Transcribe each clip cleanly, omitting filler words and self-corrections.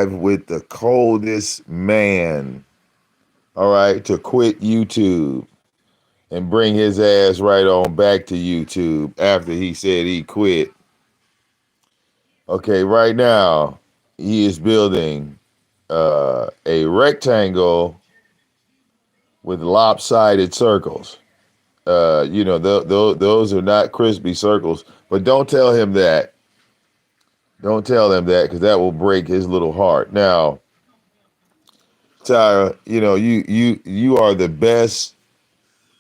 with the coldest man, all right, to quit YouTube and bring his ass right on back to YouTube after he said he quit. Okay, right now he is building a rectangle with lopsided circles. Those are not crispy circles, but don't tell him that. Don't tell him that because that will break his little heart. Now, Tyra, you are the best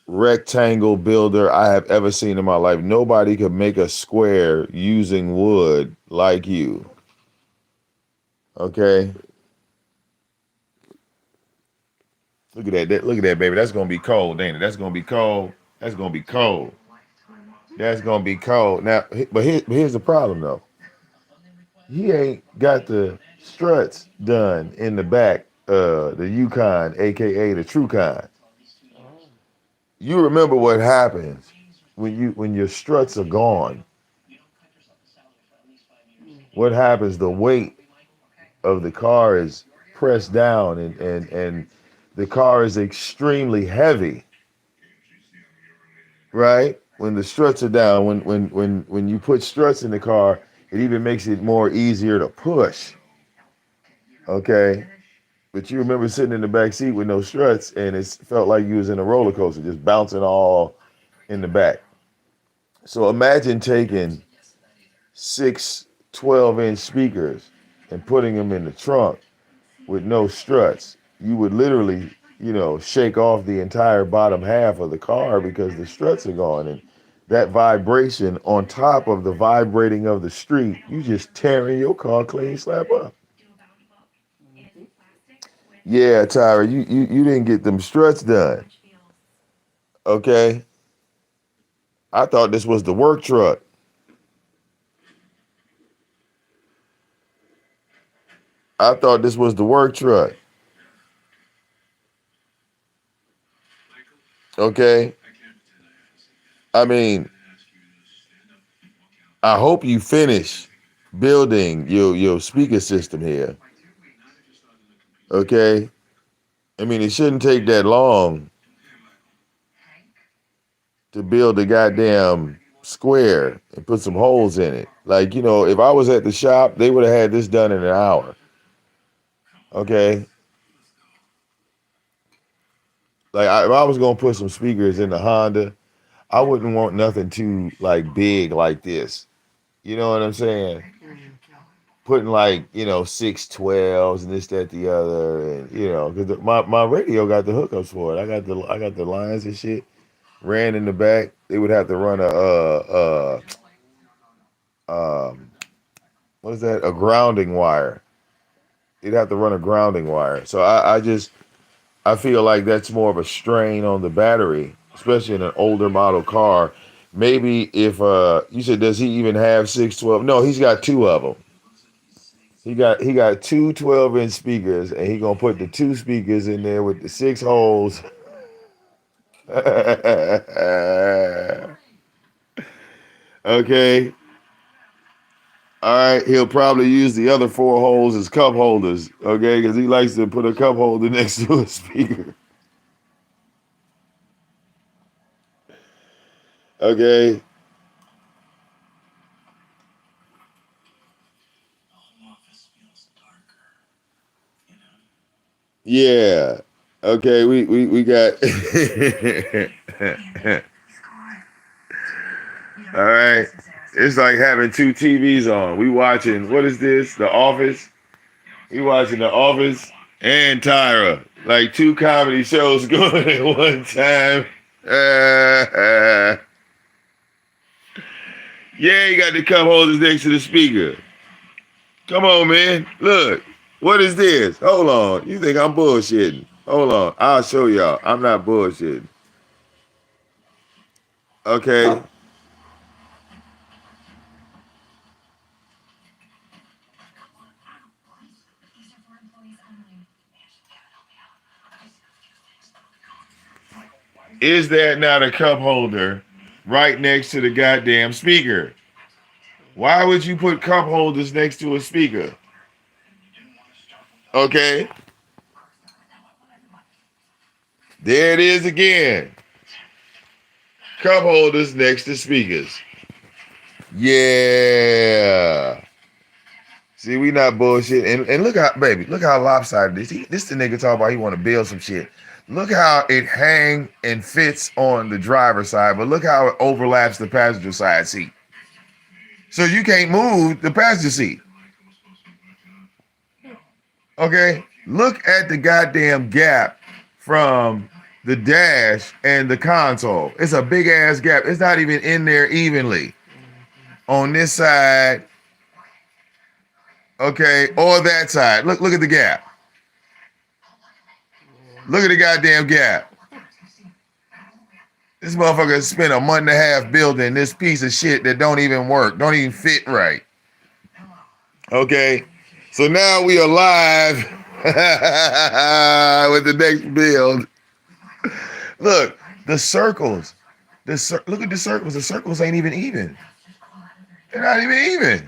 rectangle builder I have ever seen in my life. Nobody could make a square using wood like you. Okay, look at that. Look at that, baby. That's gonna be cold, ain't it? That's gonna be cold. That's gonna be cold. That's gonna be cold. Now, but here's the problem though. He ain't got the struts done in the back, the Yukon, aka the True Con. You remember what happens when your struts are gone. What happens? The weight of the car is pressed down, and the car is extremely heavy, right? When the struts are down, when you put struts in the car, it even makes it more easier to push. Okay, but you remember sitting in the back seat with no struts, and it felt like you was in a roller coaster, just bouncing all in the back. So imagine taking six 12-inch speakers and putting them in the trunk with no struts. You would literally, shake off the entire bottom half of the car because the struts are gone. And that vibration on top of the vibrating of the street, you just tearing your car clean slap up. Yeah, Tyra, you didn't get them struts done. Okay. I thought this was the work truck. I thought this was the work truck. Okay. I mean, I hope you finish building your speaker system here. Okay. I mean, it shouldn't take that long to build a goddamn square and put some holes in it. Like, if I was at the shop, they would have had this done in an hour. Okay. Like, if I was gonna put some speakers in the Honda, I wouldn't want nothing too like big like this. You know what I'm saying? Putting like 612s and this, that, the other, and because my radio got the hookups for it. I got the lines and shit ran in the back. They would have to run um what is that? A grounding wire. They'd have to run a grounding wire. So I feel like that's more of a strain on the battery, especially in an older model car. Maybe if you said, does he even have 612? No, he's got two of them. He got two 12-inch speakers, and he gonna put the two speakers in there with the six holes. Okay. All right. He'll probably use the other four holes as cup holders. Okay, because he likes to put a cup holder next to a speaker. Okay. Yeah. Okay. We got. All right. It's like having two TVs on. We watching, what is this? The Office. We watching The Office and Tyra. Like two comedy shows going at one time. Yeah, you got the cup holders next to the speaker. Come on, man. Look. What is this? Hold on. You think I'm bullshitting? Hold on. I'll show y'all. I'm not bullshitting. Okay. Is that not a cup holder right next to the goddamn speaker? Why would you put cup holders next to a speaker? Okay. There it is again. Cup holders next to speakers. Yeah. See, we not bullshit. And look how, baby, look how lopsided this. This the nigga talking about he want to build some shit. Look how it hang and fits on the driver's side, but look how it overlaps the passenger side seat. So you can't move the passenger seat. Okay? Look at the goddamn gap from the dash and the console. It's a big ass gap. It's not even in there evenly. On this side, okay, or that side. Look at the gap. Look at the goddamn gap. This motherfucker spent a month and a half building this piece of shit that don't even work, don't even fit right. Okay, so now we are live with the next build. Look, the circles. Look at the circles. The circles ain't even even. They're not even even.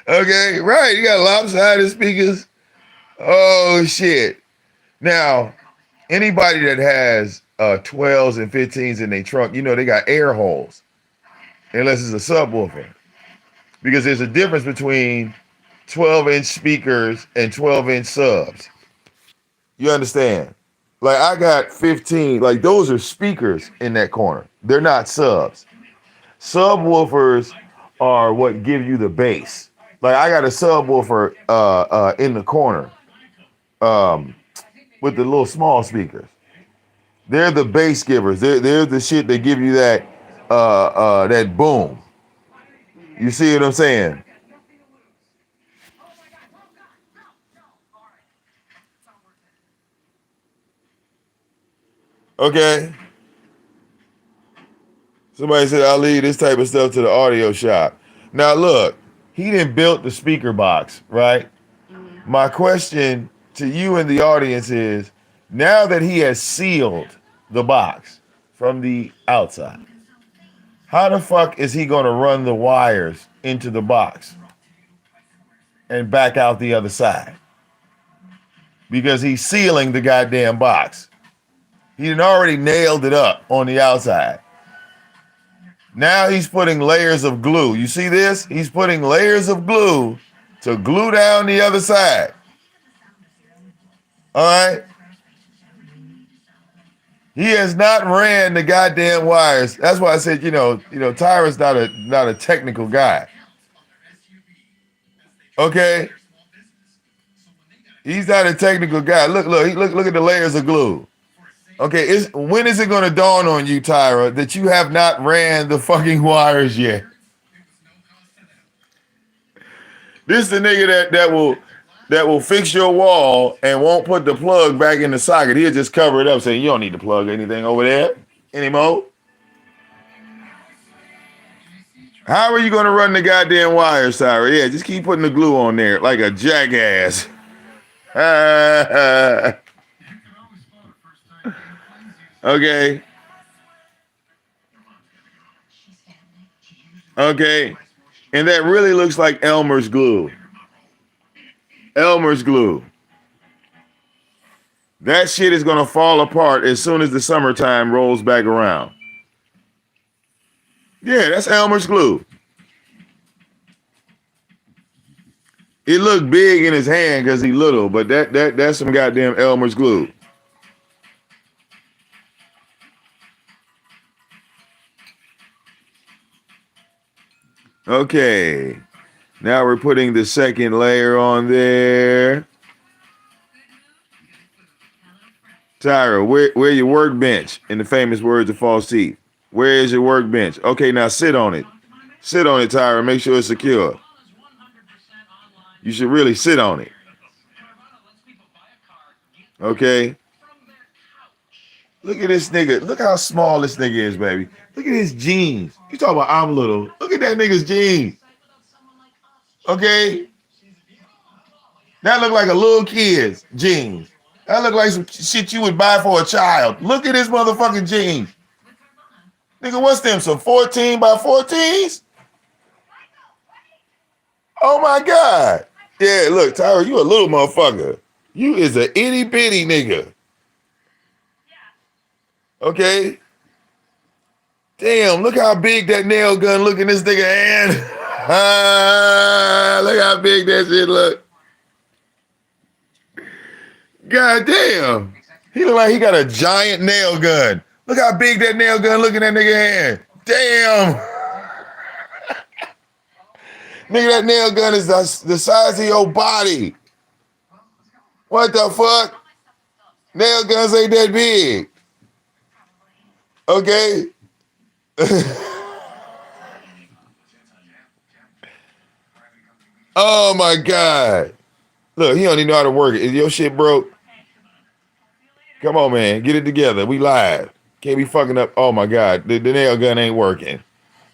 Okay, right. You got lopsided speakers. Oh, shit. Now, anybody that has 12s and 15s in their trunk, you know they got air holes. Unless it's a subwoofer. Because there's a difference between 12-inch speakers and 12-inch subs. You understand? Like I got 15, like those are speakers in that corner. They're not subs. Subwoofers are what give you the bass. Like I got a subwoofer in the corner with the little small speakers. They're the bass givers. They're the shit that give you that that boom. You see what I'm saying? Okay. Somebody said I'll leave this type of stuff to the audio shop. Now look, he didn't build the speaker box, right? Mm-hmm. My question to you and the audience is, now that he has sealed the box from the outside, how the fuck is he gonna run the wires into the box and back out the other side? Because he's sealing the goddamn box. He had already nailed it up on the outside. Now he's putting layers of glue. You see this? He's putting layers of glue to glue down the other side. All right? He has not ran the goddamn wires. That's why I said, Tyra's not a technical guy. Okay? He's not a technical guy. Look at the layers of glue. Okay, when is it going to dawn on you, Tyra, that you have not ran the fucking wires yet? This is the nigga that will fix your wall and won't put the plug back in the socket. He'll just cover it up, saying you don't need to plug anything over there anymore. How are you going to run the goddamn wires, Tyra? Yeah, just keep putting the glue on there like a jackass. Okay. Okay. And that really looks like Elmer's glue. Elmer's glue. That shit is going to fall apart as soon as the summertime rolls back around. Yeah, that's Elmer's glue. It looked big in his hand because he's little, but that's some goddamn Elmer's glue. Okay. Now we're putting the second layer on there. Tyra, where your workbench, in the famous words of False Teeth? Where is your workbench? Okay, now sit on it. Sit on it, Tyra. Make sure it's secure. You should really sit on it. Okay? Look at this nigga. Look how small this nigga is, baby. Look at his jeans. You talking about I'm little. Look at that nigga's jeans. Okay? That look like a little kid's jeans. That look like some shit you would buy for a child. Look at his motherfucking jeans. Nigga, what's them? Some 14 by 14s? Oh my God. Yeah, look, Tyra, you a little motherfucker. You is a itty bitty nigga. Okay? Damn, look how big that nail gun look in this nigga hand. Look how big that shit look. God damn. He look like he got a giant nail gun. Look how big that nail gun look in that nigga hand. Damn. Nigga, that nail gun is the size of your body. What the fuck? Nail guns ain't that big. Okay? Oh my God. Look, he don't even know how to work it. Is your shit broke? Come on, man. Get it together. We live. Can't be fucking up. Oh my God. The nail gun ain't working.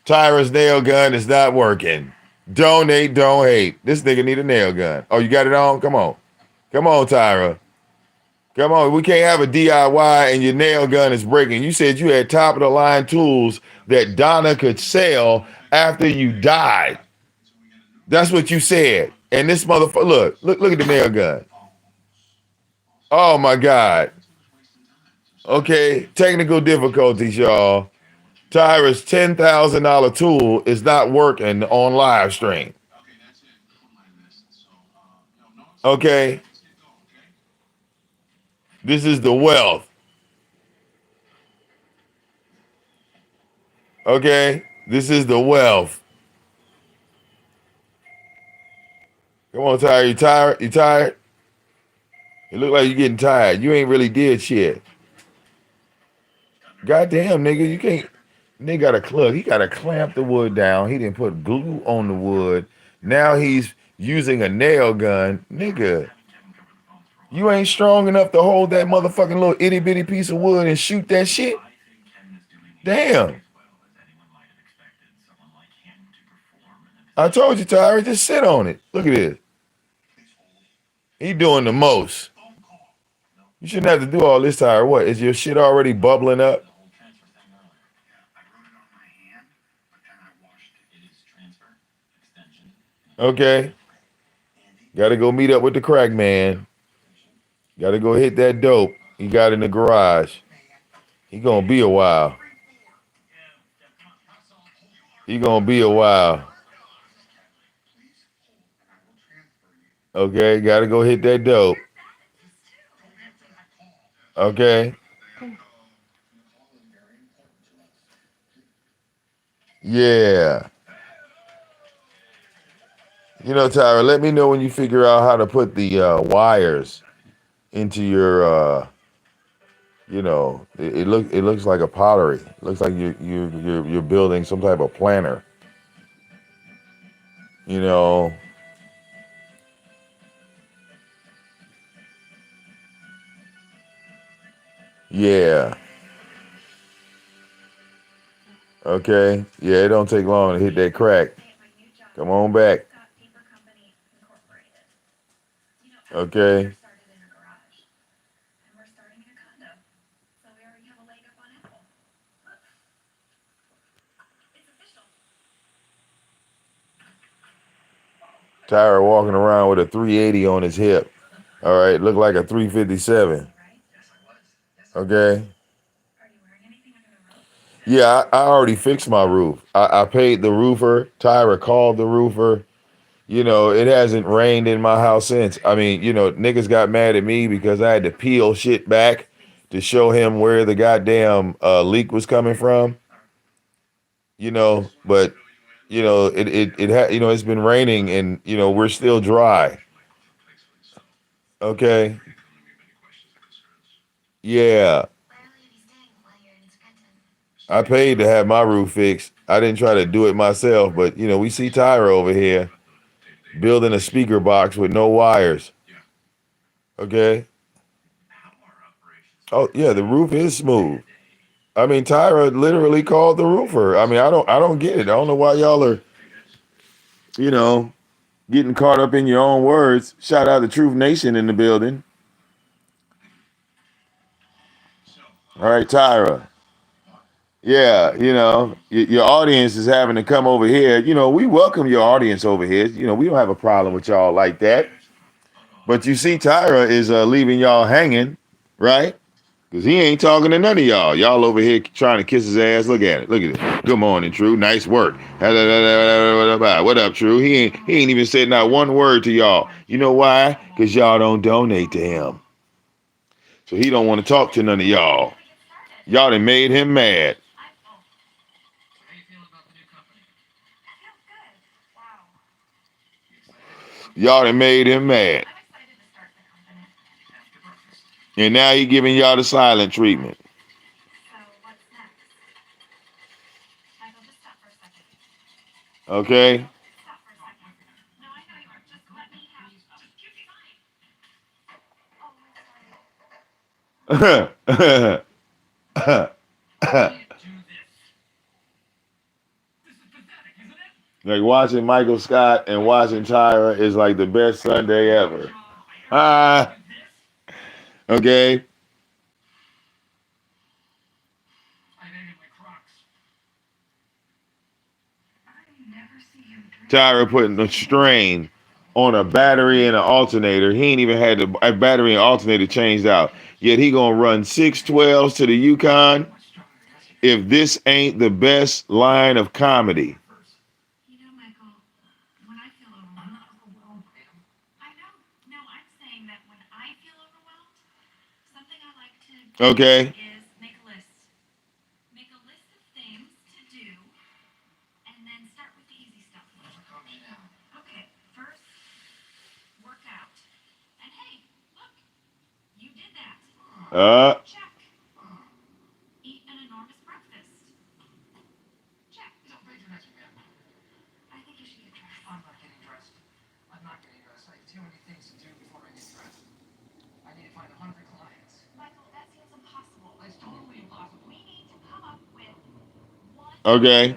Tyra's nail gun is not working. Donate, don't hate. This nigga need a nail gun. Oh, you got it on? Come on. Come on, Tyra. Come on. We can't have a DIY and your nail gun is breaking. You said you had top of the line tools that Donna could sell after you died. That's what you said. And this motherfucker, look at the nail gun. Oh my God. Okay, technical difficulties, y'all. Tyra's $10,000 tool is not working on live stream. Okay. This is the wealth. Okay. This is the wealth. Come on, Tyra. You tired? You tired? It look like you're getting tired. You ain't really did shit. Goddamn, nigga, you can't. Nigga got a club. He got to clamp the wood down. He didn't put glue on the wood. Now he's using a nail gun. Nigga, you ain't strong enough to hold that motherfucking little itty bitty piece of wood and shoot that shit? Damn. I told you, Tyra, just sit on it. Look at this. He doing the most. You shouldn't have to do all this, Tyra. What? Is your shit already bubbling up? Okay. Got to go meet up with the crack man. Got to go hit that dope he got in the garage. He gonna be a while. He gonna be a while. Okay, got to go hit that dope. Okay. Yeah. You know, Tyra, let me know when you figure out how to put the wires into your. It looks like a pottery. It looks like you're building some type of planter. You know. Yeah. Okay. Yeah, it don't take long to hit that crack. Come on back. Okay. Tyra walking around with a 380 on his hip. All right, look like a 357. Okay. Yeah, I already fixed my roof. I paid the roofer. Tyra called the roofer. You know, it hasn't rained in my house since. I mean, niggas got mad at me because I had to peel shit back to show him where the goddamn leak was coming from. But it's been raining and we're still dry. Okay. Yeah. I paid to have my roof fixed. I didn't try to do it myself, but we see Tyra over here building a speaker box with no wires. Okay. Oh yeah, the roof is smooth. I mean, Tyra literally called the roofer. I mean, I don't get it. I don't know why y'all are, getting caught up in your own words. Shout out to Truth Nation in the building. All right, Tyra. Yeah, your audience is having to come over here. We welcome your audience over here. We don't have a problem with y'all like that. But you see, Tyra is leaving y'all hanging, right? Because he ain't talking to none of y'all. Y'all over here trying to kiss his ass. Look at it. Look at it. Good morning, True. Nice work. What up, True? He ain't even said not one word to y'all. You know why? Because y'all don't donate to him. So he don't want to talk to none of y'all. Y'all done made him mad. Y'all done made him mad. And now he giving y'all the silent treatment. Okay? Like watching Michael Scott and watching Tyra is like the best Sunday ever. Okay? Tyra putting a strain on a battery and an alternator. He ain't even had the battery and alternator changed out. Yet he gonna run 612s to the Yukon if this ain't the best line of comedy. Okay? Uh, okay.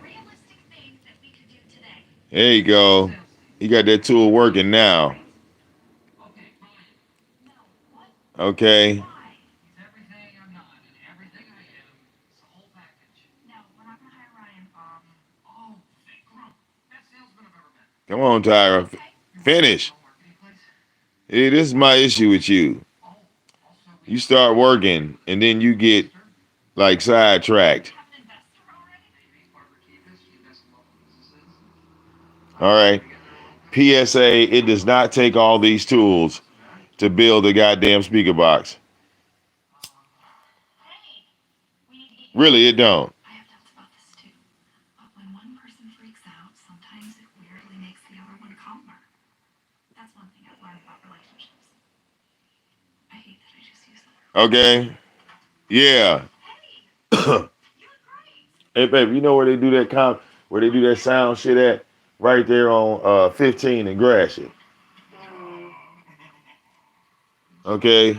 There you go. You got that tool working now. Okay. Come on, Tyra. Finish. Hey, this is my issue with you. You start working and then you get like sidetracked. All right. PSA, it does not take all these tools to build a goddamn speaker box. Really, it don't. Okay. Yeah. Hey, baby, you know where they do where they do that sound shit at? Right there on 15 and Gratiot. Okay.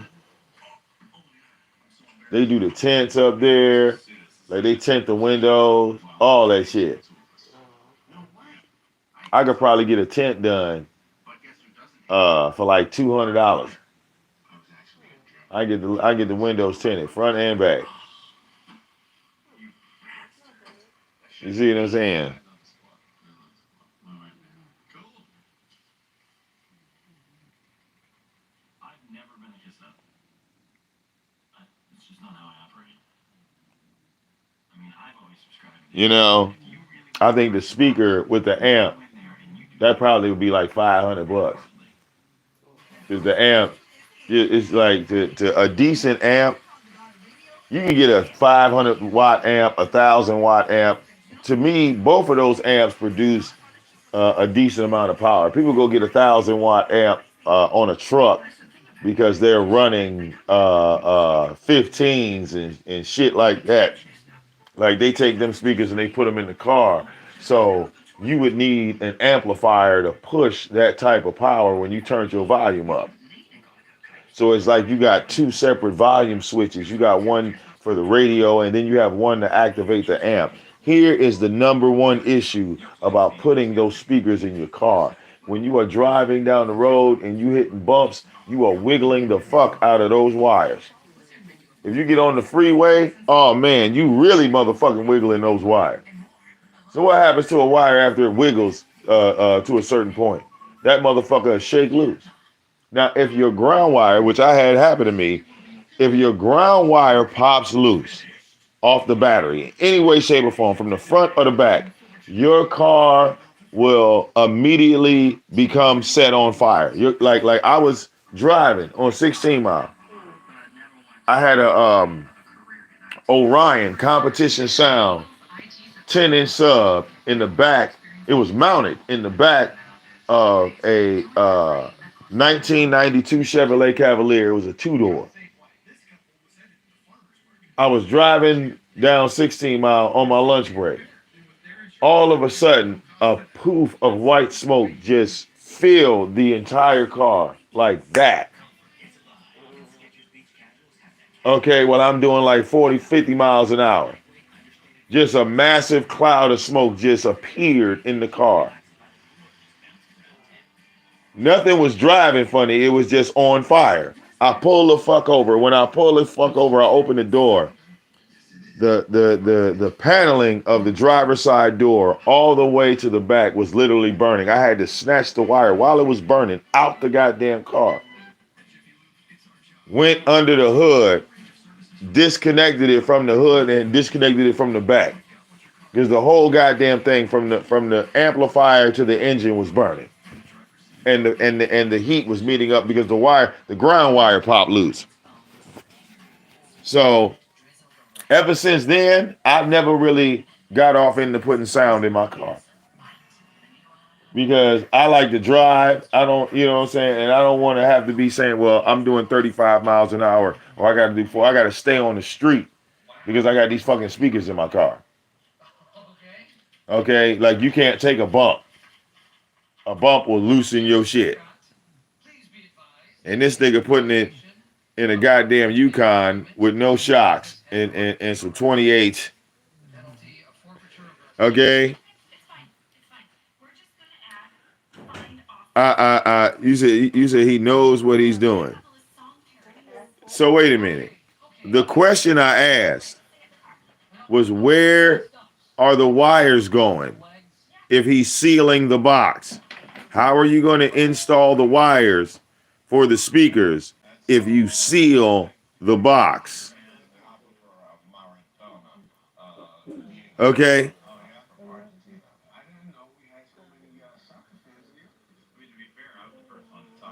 They do the tents up there. Like they tint the windows, all that shit. I could probably get a tent done for like $200. I get the windows tinted, front and back. You see what I'm saying? I think the speaker with the amp, that probably would be like $500. Because the amp, it's like to a decent amp, you can get a 500 watt amp, 1,000 watt amp. To me, both of those amps produce a decent amount of power. People go get 1,000 watt amp on a truck because they're running 15s and shit like that. Like they take them speakers and they put them in the car. So you would need an amplifier to push that type of power when you turn your volume up. So it's like you got two separate volume switches. You got one for the radio and then you have one to activate the amp. Here is the number one issue about putting those speakers in your car. When you are driving down the road and you hitting bumps, you are wiggling the fuck out of those wires. If you get on the freeway, oh man, you really motherfucking wiggling those wires. So what happens to a wire after it wiggles to a certain point? That motherfucker will shake loose. Now, if your ground wire, which I had happen to me, if your ground wire pops loose off the battery, any way, shape, or form, from the front or the back, your car will immediately become set on fire. You're like I was driving on 16 mile. I had a Orion competition sound 10-inch sub in the back. It was mounted in the back of a 1992 Chevrolet Cavalier. It was a two-door. I was driving down 16 mile on my lunch break. All of a sudden, a poof of white smoke just filled the entire car like that. Okay, well, I'm doing like 40, 50 miles an hour. Just a massive cloud of smoke just appeared in the car. Nothing was driving funny. It was just on fire. I pulled the fuck over. When I pulled the fuck over, I opened the door. The paneling of the driver's side door all the way to the back was literally burning. I had to snatch the wire while it was burning out the goddamn car. Went under the hood, disconnected it from the hood and disconnected it from the back. Because the whole goddamn thing from the amplifier to the engine was burning. And the heat was meeting up because the ground wire popped loose. So ever since then, I've never really got off into putting sound in my car. Because I like to drive. I don't, you know what I'm saying? And I don't want to have to be saying, well, I'm doing 35 miles an hour, or I got to stay on the street because I got these fucking speakers in my car. Okay? Like, you can't take a bump. A bump will loosen your shit. And this nigga putting it in a goddamn Yukon with no shocks and some 28s. Okay? You said he knows what he's doing. So wait a minute. The question I asked was, where are the wires going if he's sealing the box? How are you going to install the wires for the speakers if you seal the box? Okay?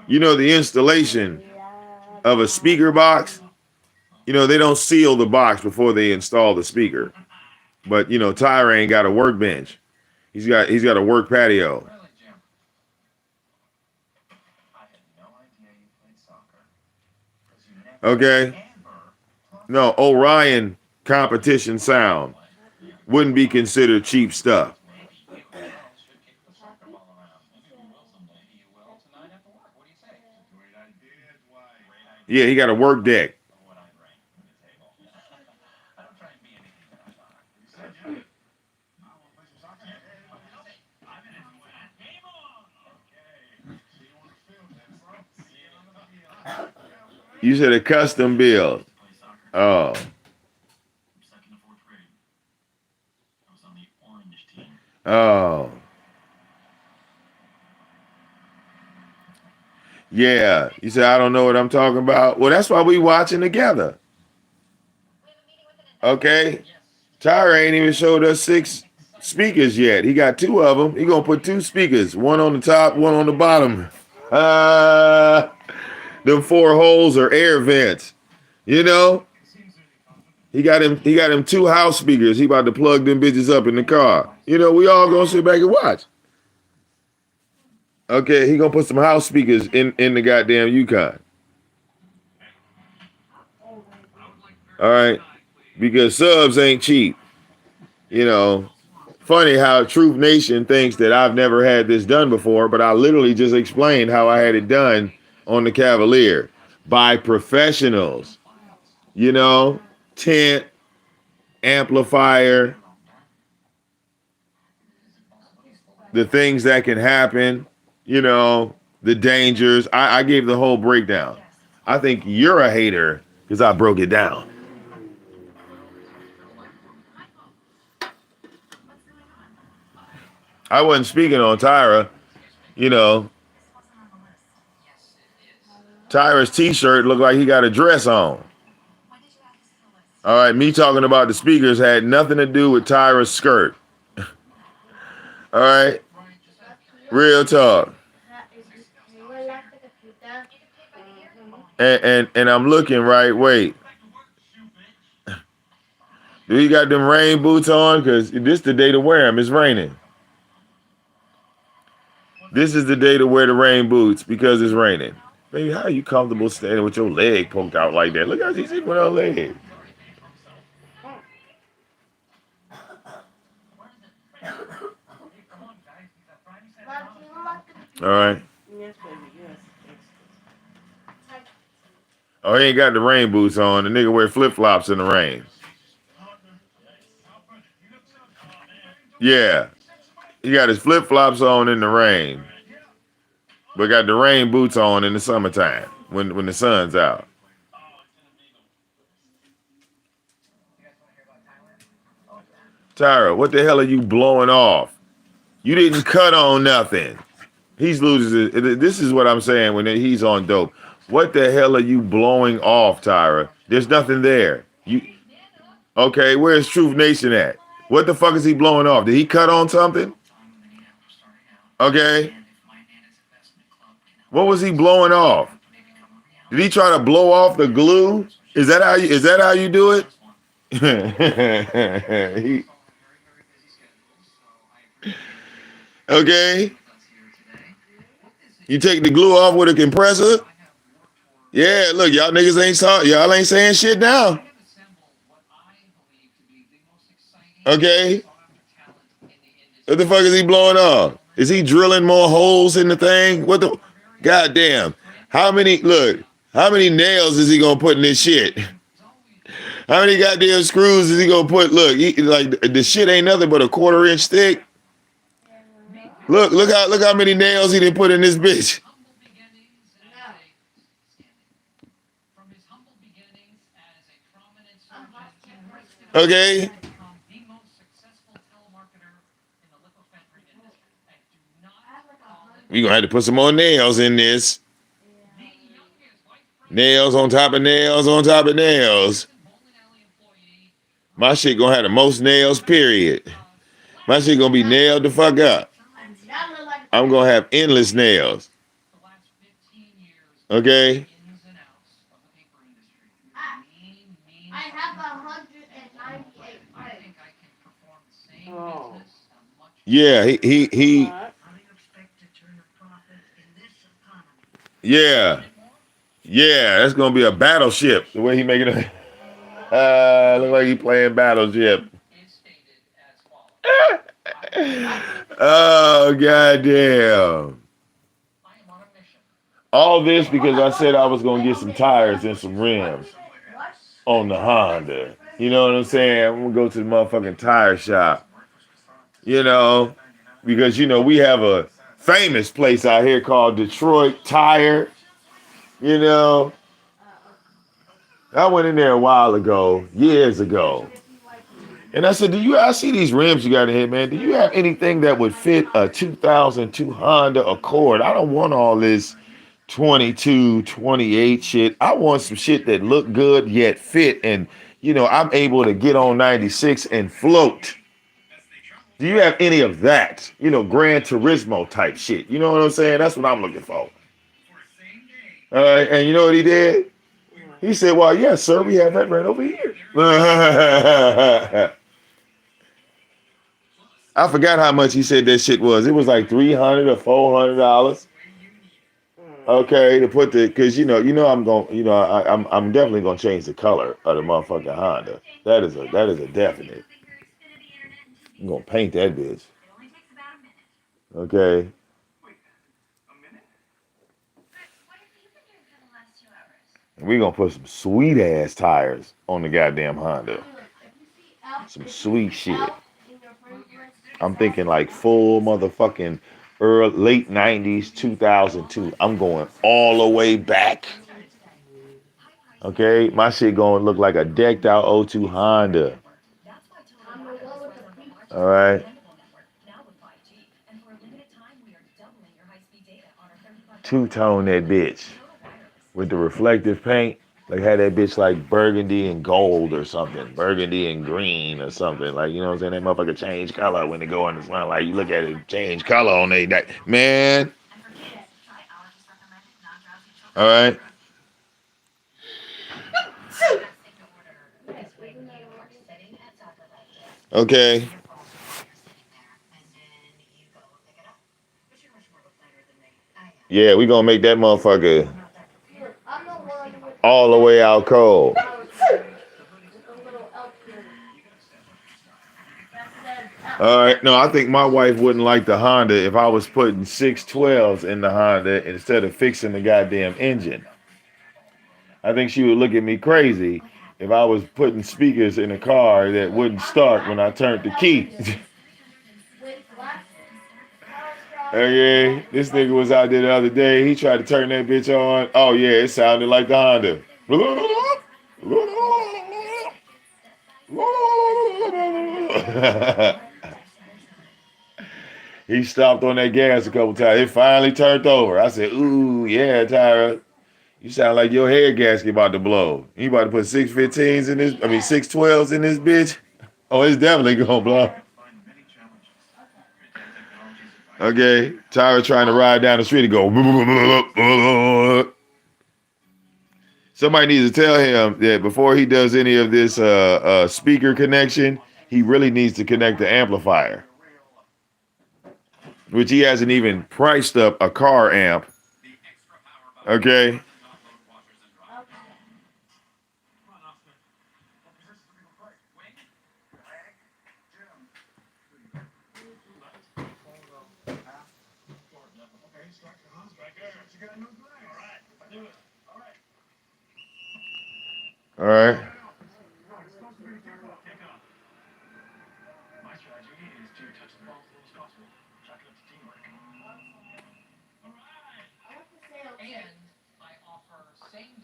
You know, the installation of a speaker box, you know, they don't seal the box before they install the speaker. But, you know, Tyra ain't got a workbench. He's got a work patio. Okay? No, Orion competition sound wouldn't be considered cheap stuff. Yeah, he got a work deck. You said a custom build. Oh. Oh. Yeah. You said, I don't know what I'm talking about. Well, that's why we watching together. Okay? Tyra ain't even showed us 6 speakers yet. He got 2 of them. He gonna put 2 speakers, one on the top, one on the bottom. Them 4 holes are air vents. You know? He got him 2 house speakers. He about to plug them bitches up in the car. You know, we all gonna sit back and watch. Okay, he gonna put some house speakers in the goddamn Yukon. All right, because subs ain't cheap. You know, funny how Truth Nation thinks that I've never had this done before, but I literally just explained how I had it done on the Cavalier by professionals. You know, tent, amplifier, the things that can happen, you know, the dangers. I gave the whole breakdown. I think you're a hater because I broke it down. I wasn't speaking on Tyra. You know, Tyra's t-shirt looked like he got a dress on. All right, me talking about the speakers had nothing to do with Tyra's skirt. All right, real talk. And I'm looking right. Wait, do you got them rain boots on? Cause this the day to wear them. It's raining. This is the day to wear the rain boots because it's raining. Baby, how are you comfortable standing with your leg poked out like that? Look how she's sitting with her leg. All right. Oh, he ain't got the rain boots on. The nigga wear flip-flops in the rain. Yeah. He got his flip-flops on in the rain. But got the rain boots on in the summertime when the sun's out. Tyra, what the hell are you blowing off? You didn't cut on nothing. He's losing it. This is what I'm saying when he's on dope. What the hell are you blowing off, Tyra? There's nothing there. Okay, where's Truth Nation at? What the fuck is he blowing off? Did he cut on something? Okay. What was he blowing off? Did he try to blow off the glue? Is that how you do it? Okay. You take the glue off with a compressor? Yeah, look, y'all niggas y'all ain't saying shit now. Okay. What the fuck is he blowing off? Is he drilling more holes in the thing? What the goddamn? How many nails is he gonna put in this shit? How many goddamn screws is he gonna put? Look, like the shit ain't nothing but a 1/4 inch thick. Look how many nails he didn't put in this bitch. Okay. We gonna have to put some more nails in this. Nails on top of nails on top of nails. My shit gonna have the most nails, period. My shit gonna be nailed the fuck up. I'm gonna have endless nails. Okay? Yeah, he yeah. Yeah, that's gonna be a battleship. The way he making it. Look like he playing battleship. Oh goddamn. All this because I said I was gonna get some tires and some rims on the Honda. You know what I'm saying? I'm gonna go to the motherfucking tire shop. You know, because we have a famous place out here called Detroit Tire. You know, I went in there a while ago, years ago. And I said, I see these rims you got in here, man. Do you have anything that would fit a 2002 Honda Accord? I don't want all this 22, 28 shit. I want some shit that look good yet fit. And, I'm able to get on 96 and float. Do you have any of that? Gran Turismo type shit. You know what I'm saying? That's what I'm looking for. And you know what he did? He said, well, yes, sir, we have that right over here. I forgot how much he said that shit was. It was like $300 or $400. Okay, to put because I'm definitely gonna change the color of the motherfucking Honda. That is a definite. I'm gonna paint that bitch. Okay. We're gonna put some sweet ass tires on the goddamn Honda. Some sweet shit. I'm thinking like full motherfucking late 90s, 2002. I'm going all the way back. Okay, my shit gonna look like a decked out O2 Honda. All right. two-tone that bitch with the reflective paint. Like had that bitch like burgundy and gold or something, burgundy and green or something. Like, you know what I'm saying? That motherfucker change color when they go in the sun. Like you look at it, change color on that. Man. All right. Okay. Yeah, we gonna make that motherfucker all the way out cold. All right. No, I think my wife wouldn't like the Honda if I was putting 612s in the Honda instead of fixing the goddamn engine. I think she would look at me crazy if I was putting speakers in a car that wouldn't start when I turned the key. Okay, this nigga was out there the other day. He tried to turn that bitch on. Oh yeah, it sounded like the Honda. He stopped on that gas a couple times. It finally turned over. I said, "Ooh, yeah, Tyra, you sound like your hair gasket about to blow. You about to put 615s in this? I mean 612s in this bitch? Oh, it's definitely gonna blow." Okay, Tyra trying to ride down the street and go. Somebody needs to tell him that before he does any of this speaker connection, he really needs to connect the amplifier, which he hasn't even priced up a car amp. Okay. All right.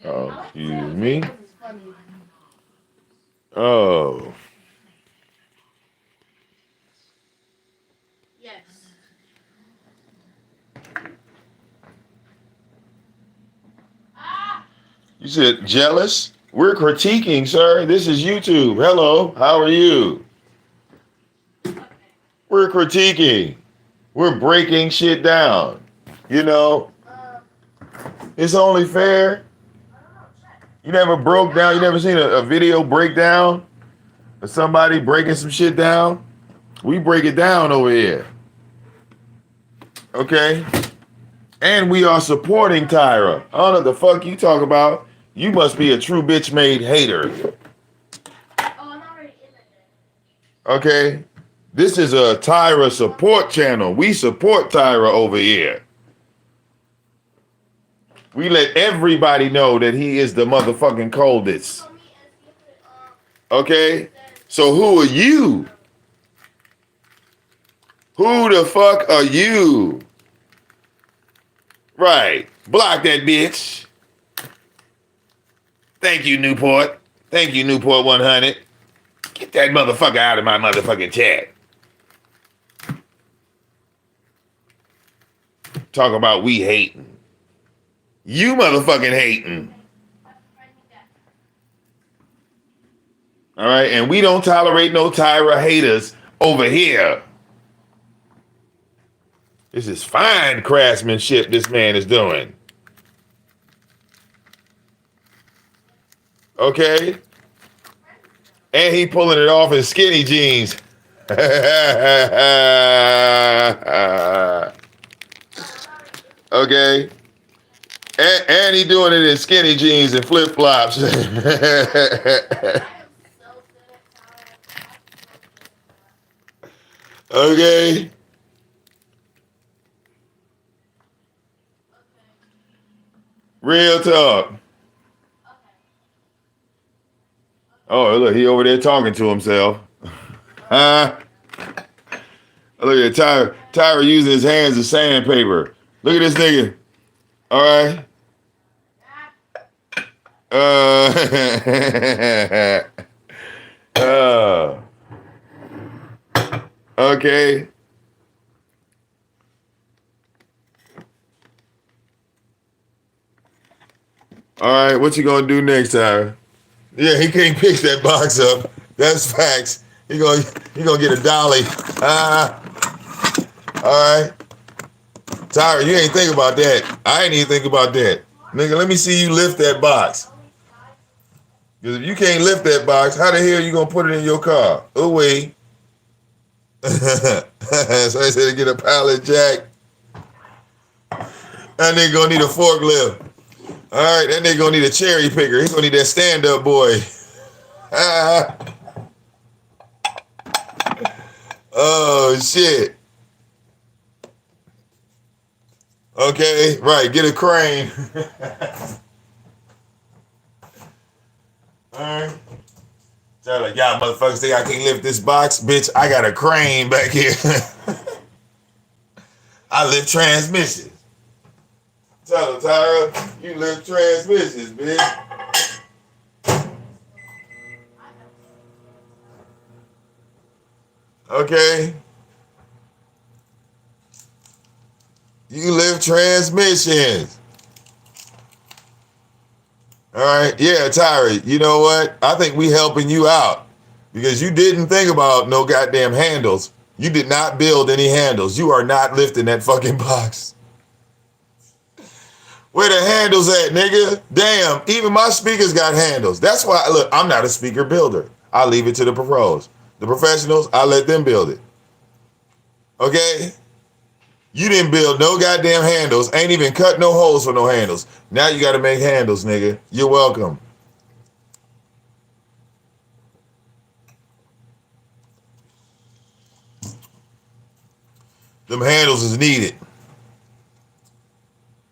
Oh, excuse me. Oh. You said jealous? We're critiquing, sir. This is YouTube. Hello. How are you? We're critiquing. We're breaking shit down. You know, it's only fair. You never broke down. You never seen a video breakdown of somebody breaking some shit down? We break it down over here. Okay? And we are supporting Tyra. I don't know what the fuck you talk about. You must be a true bitch made hater. Okay? This is a Tyra support channel. We support Tyra over here. We let everybody know that he is the motherfucking coldest. Okay? So who are you? Who the fuck are you? Right. Block that bitch. Thank you, Newport. Thank you, Newport 100. Get that motherfucker out of my motherfucking chat. Talk about we hating. You motherfucking hating. All right, and we don't tolerate no Tyra haters over here. This is fine craftsmanship this man is doing. Okay? And he pulling it off in skinny jeans. Okay? And he doing it in skinny jeans and flip-flops. Okay? Real talk. Oh, look, he over there talking to himself. Huh? Look at Tyra. Tyra using his hands as sandpaper. Look at this nigga. All right. Uh, okay. All right, what you gonna do next, Tyra? Yeah, he can't pick that box up. That's facts. He gonna get a dolly. All right. Tyra, you ain't think about that. I ain't even think about that. Nigga, let me see you lift that box. Because if you can't lift that box, how the hell you gonna put it in your car? Oh wait. So I said to get a pallet jack. That nigga gonna need a forklift. All right, that nigga gonna need a cherry picker. He gonna need that stand-up boy. Oh shit. Okay, right. Get a crane. All right. So like, y'all motherfuckers think I can't lift this box? Bitch, I got a crane back here. I lift transmissions. Tell her, Tyra, you lift transmissions, bitch. Okay. You lift transmissions. All right. Yeah, Tyra, you know what? I think we helping you out because you didn't think about no goddamn handles. You did not build any handles. You are not lifting that fucking box. Where the handles at, nigga? Damn, even my speakers got handles. That's why, look, I'm not a speaker builder. I leave it to the pros. The professionals, I let them build it. Okay? You didn't build no goddamn handles. Ain't even cut no holes for no handles. Now you got to make handles, nigga. You're welcome. Them handles is needed.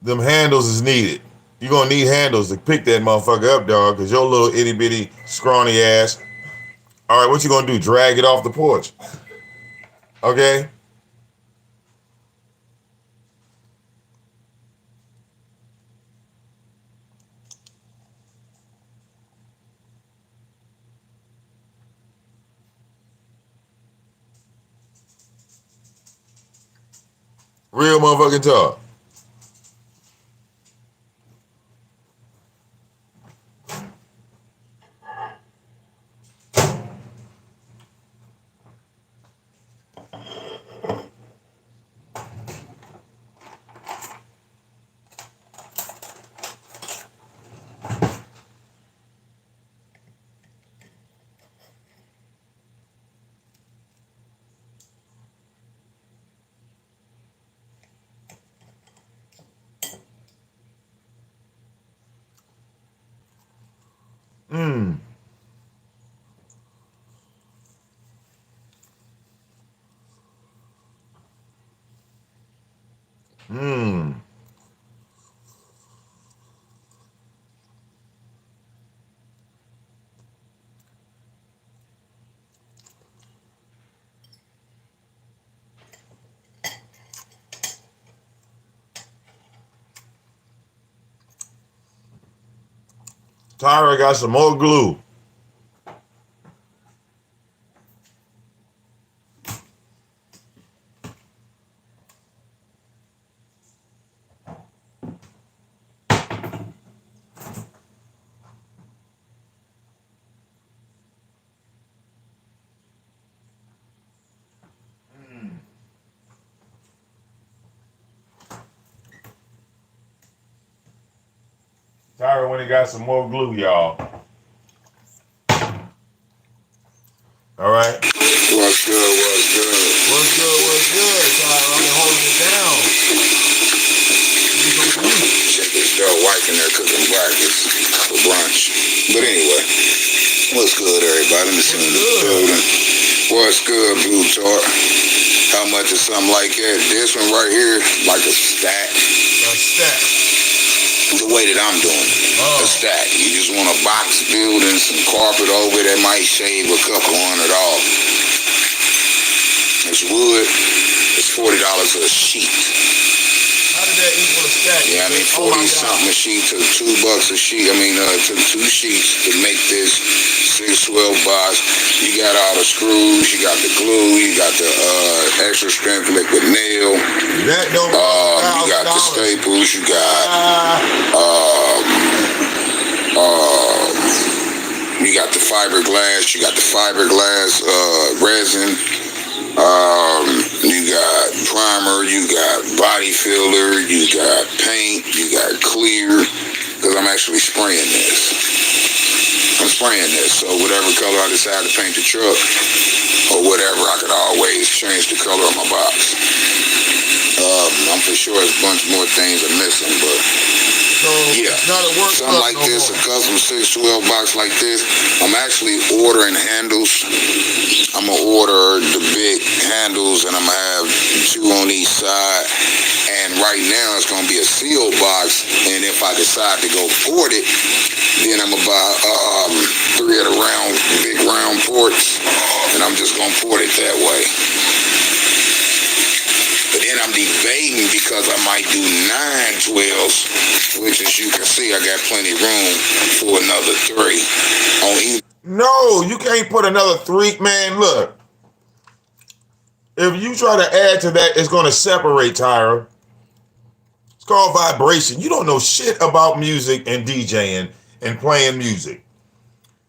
Them handles is needed. You're going to need handles to pick that motherfucker up, dog, because your little itty-bitty scrawny ass. All right, what you going to do? Drag it off the porch. Okay? Real motherfucking talk. Mmm. Mmm. Tyra got some more glue. Tyra went and got some more glue, y'all. All right. What's good? What's good? What's good? What's good, Tyra? I've been holding it down. Check this dog wife in there cooking breakfast for brunch. But anyway, what's good, everybody? This in the building. What's good, Blue Tart? How much is something like that? This one right here, like a stack. A stack. The way that I'm doing it. A stack. You just want a box building, some carpet over that might shave a couple $100 off. It's wood. It's $40 a sheet. How did that equal a stack? Yeah, I mean, 40 something a sheet to $2 a sheet. I mean, took 2 sheets to make this 612 box. You got all the screws, you got the glue, you got the extra strength liquid nail. That don't you got the staples, you got You got the fiberglass. You got the fiberglass resin. You got primer. You got body filler. You got paint. You got clear. Because I'm actually spraying this. I'm spraying this. So whatever color I decide to paint the truck or whatever, I could always change the color of my box. I'm for sure there's a bunch more things I'm missing, but So yeah, not a work something like this, a custom 612 box like this. I'm actually ordering handles. I'm gonna order the big handles, and I'm gonna have 2 on each side. And right now it's gonna be a sealed box. And if I decide to go port it, then I'm gonna buy 3 of the big round ports, and I'm just gonna port it that way. But then I'm debating because I might do 912s, which as you can see, I got plenty room for another 3 on either. No, you can't put another 3. Man, look. If you try to add to that, it's going to separate, Tyra. It's called vibration. You don't know shit about music and DJing and playing music.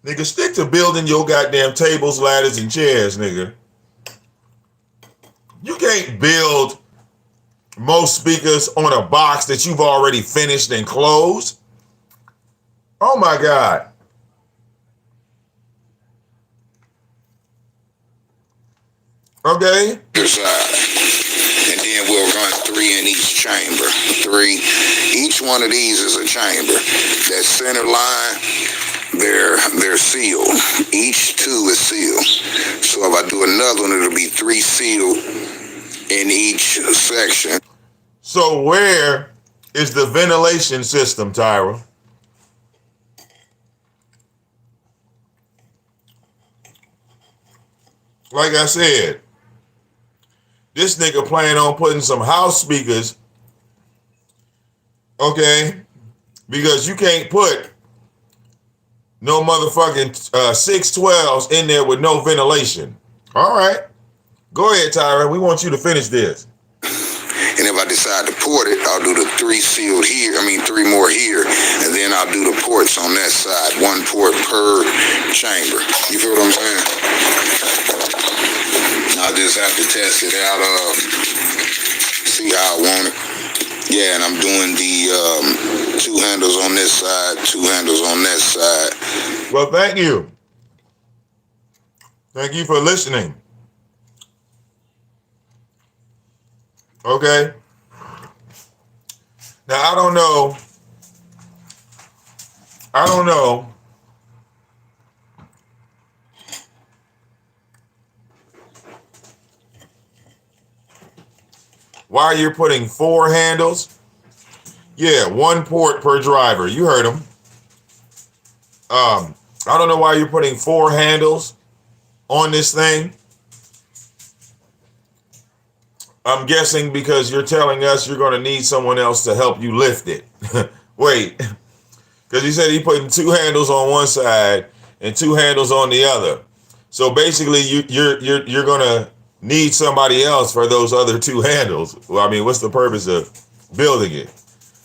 Nigga, stick to building your goddamn tables, ladders, and chairs, nigga. You can't build most speakers on a box that you've already finished and closed. Oh my God. Okay. And then we'll run 3 in each chamber. 3. Each one of these is a chamber. That center line, they're sealed. Each 2 is sealed. So if I do another one, it'll be 3 sealed in each section. So where is the ventilation system, Tyra? Like I said, this nigga planning on putting some house speakers, okay? Because you can't put no motherfucking 612s in there with no ventilation. All right. Go ahead, Tyra. We want you to finish this. And if I decide to port it, I'll do the 3 sealed here. 3 more here. And then I'll do the ports on that side. 1 port per chamber. You feel what I'm saying? I'll just have to test it out, see how I want it. Yeah, and I'm doing the 2 handles on this side, 2 handles on that side. Well, thank you. Thank you for listening. Okay. Now, I don't know. Why you're putting 4 handles? Yeah, 1 port per driver. You heard him. I don't know why you're putting 4 handles on this thing. I'm guessing because you're telling us you're going to need someone else to help you lift it. Wait, because he said he putting 2 handles on one side and 2 handles on the other. So basically, you're going to need somebody else for those other 2 handles. Well, what's the purpose of building it?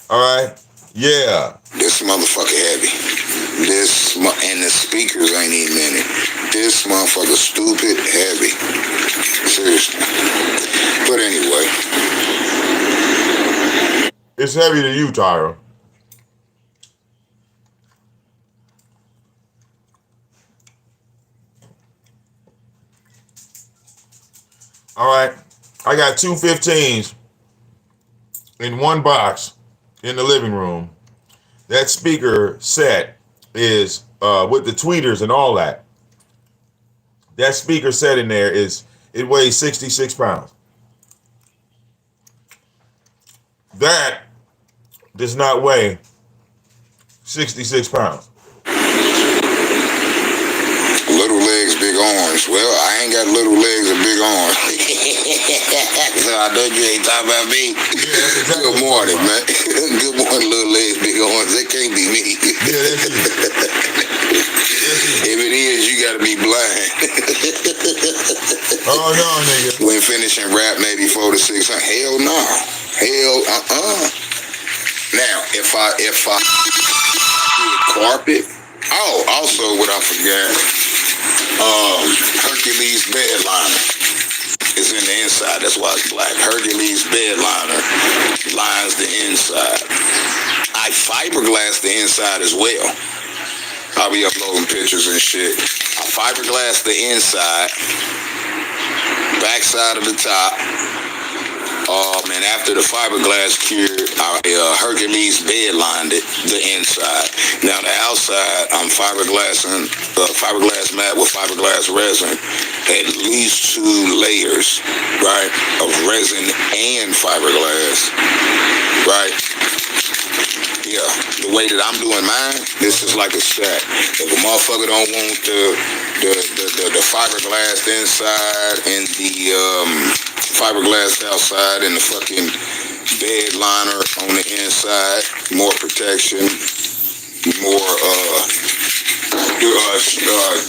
All right. Yeah. This motherfucker heavy. And the speakers ain't even in it. This motherfucker stupid heavy. Seriously. But anyway. It's heavy to you, Tyra. All right. I got 2 15s in 1 box in the living room. That speaker set is with the tweeters and all that. That speaker set in there it weighs 66 pounds. That does not weigh 66 pounds. Little legs, big arms. Well, I ain't got little legs and big arms. So I know you ain't talking about me. Yeah, exactly. Good morning, man. Good morning, little legs, big arms. That can't be me. Yeah, that's it. If it is, you gotta be blind. Oh no, nigga. When finishing rap, maybe 4 to 6. Hell no. Hell, Now, if I carpet. Oh, also what I forgot, Hercules bed liner is in the inside. That's why it's black. Hercules bed liner lines the inside. I fiberglass the inside as well. I'll be uploading pictures and shit. I fiberglass the inside, backside of the top. And after the fiberglass cured, I Hercules bed lined it, the inside. Now the outside, I'm fiberglassing the fiberglass mat with fiberglass resin, at least 2 layers, right, of resin and fiberglass, right? Yeah, the way that I'm doing mine, this is like a stack. If a motherfucker don't want the fiberglass inside and the fiberglass outside and the fucking bed liner on the inside, more protection, more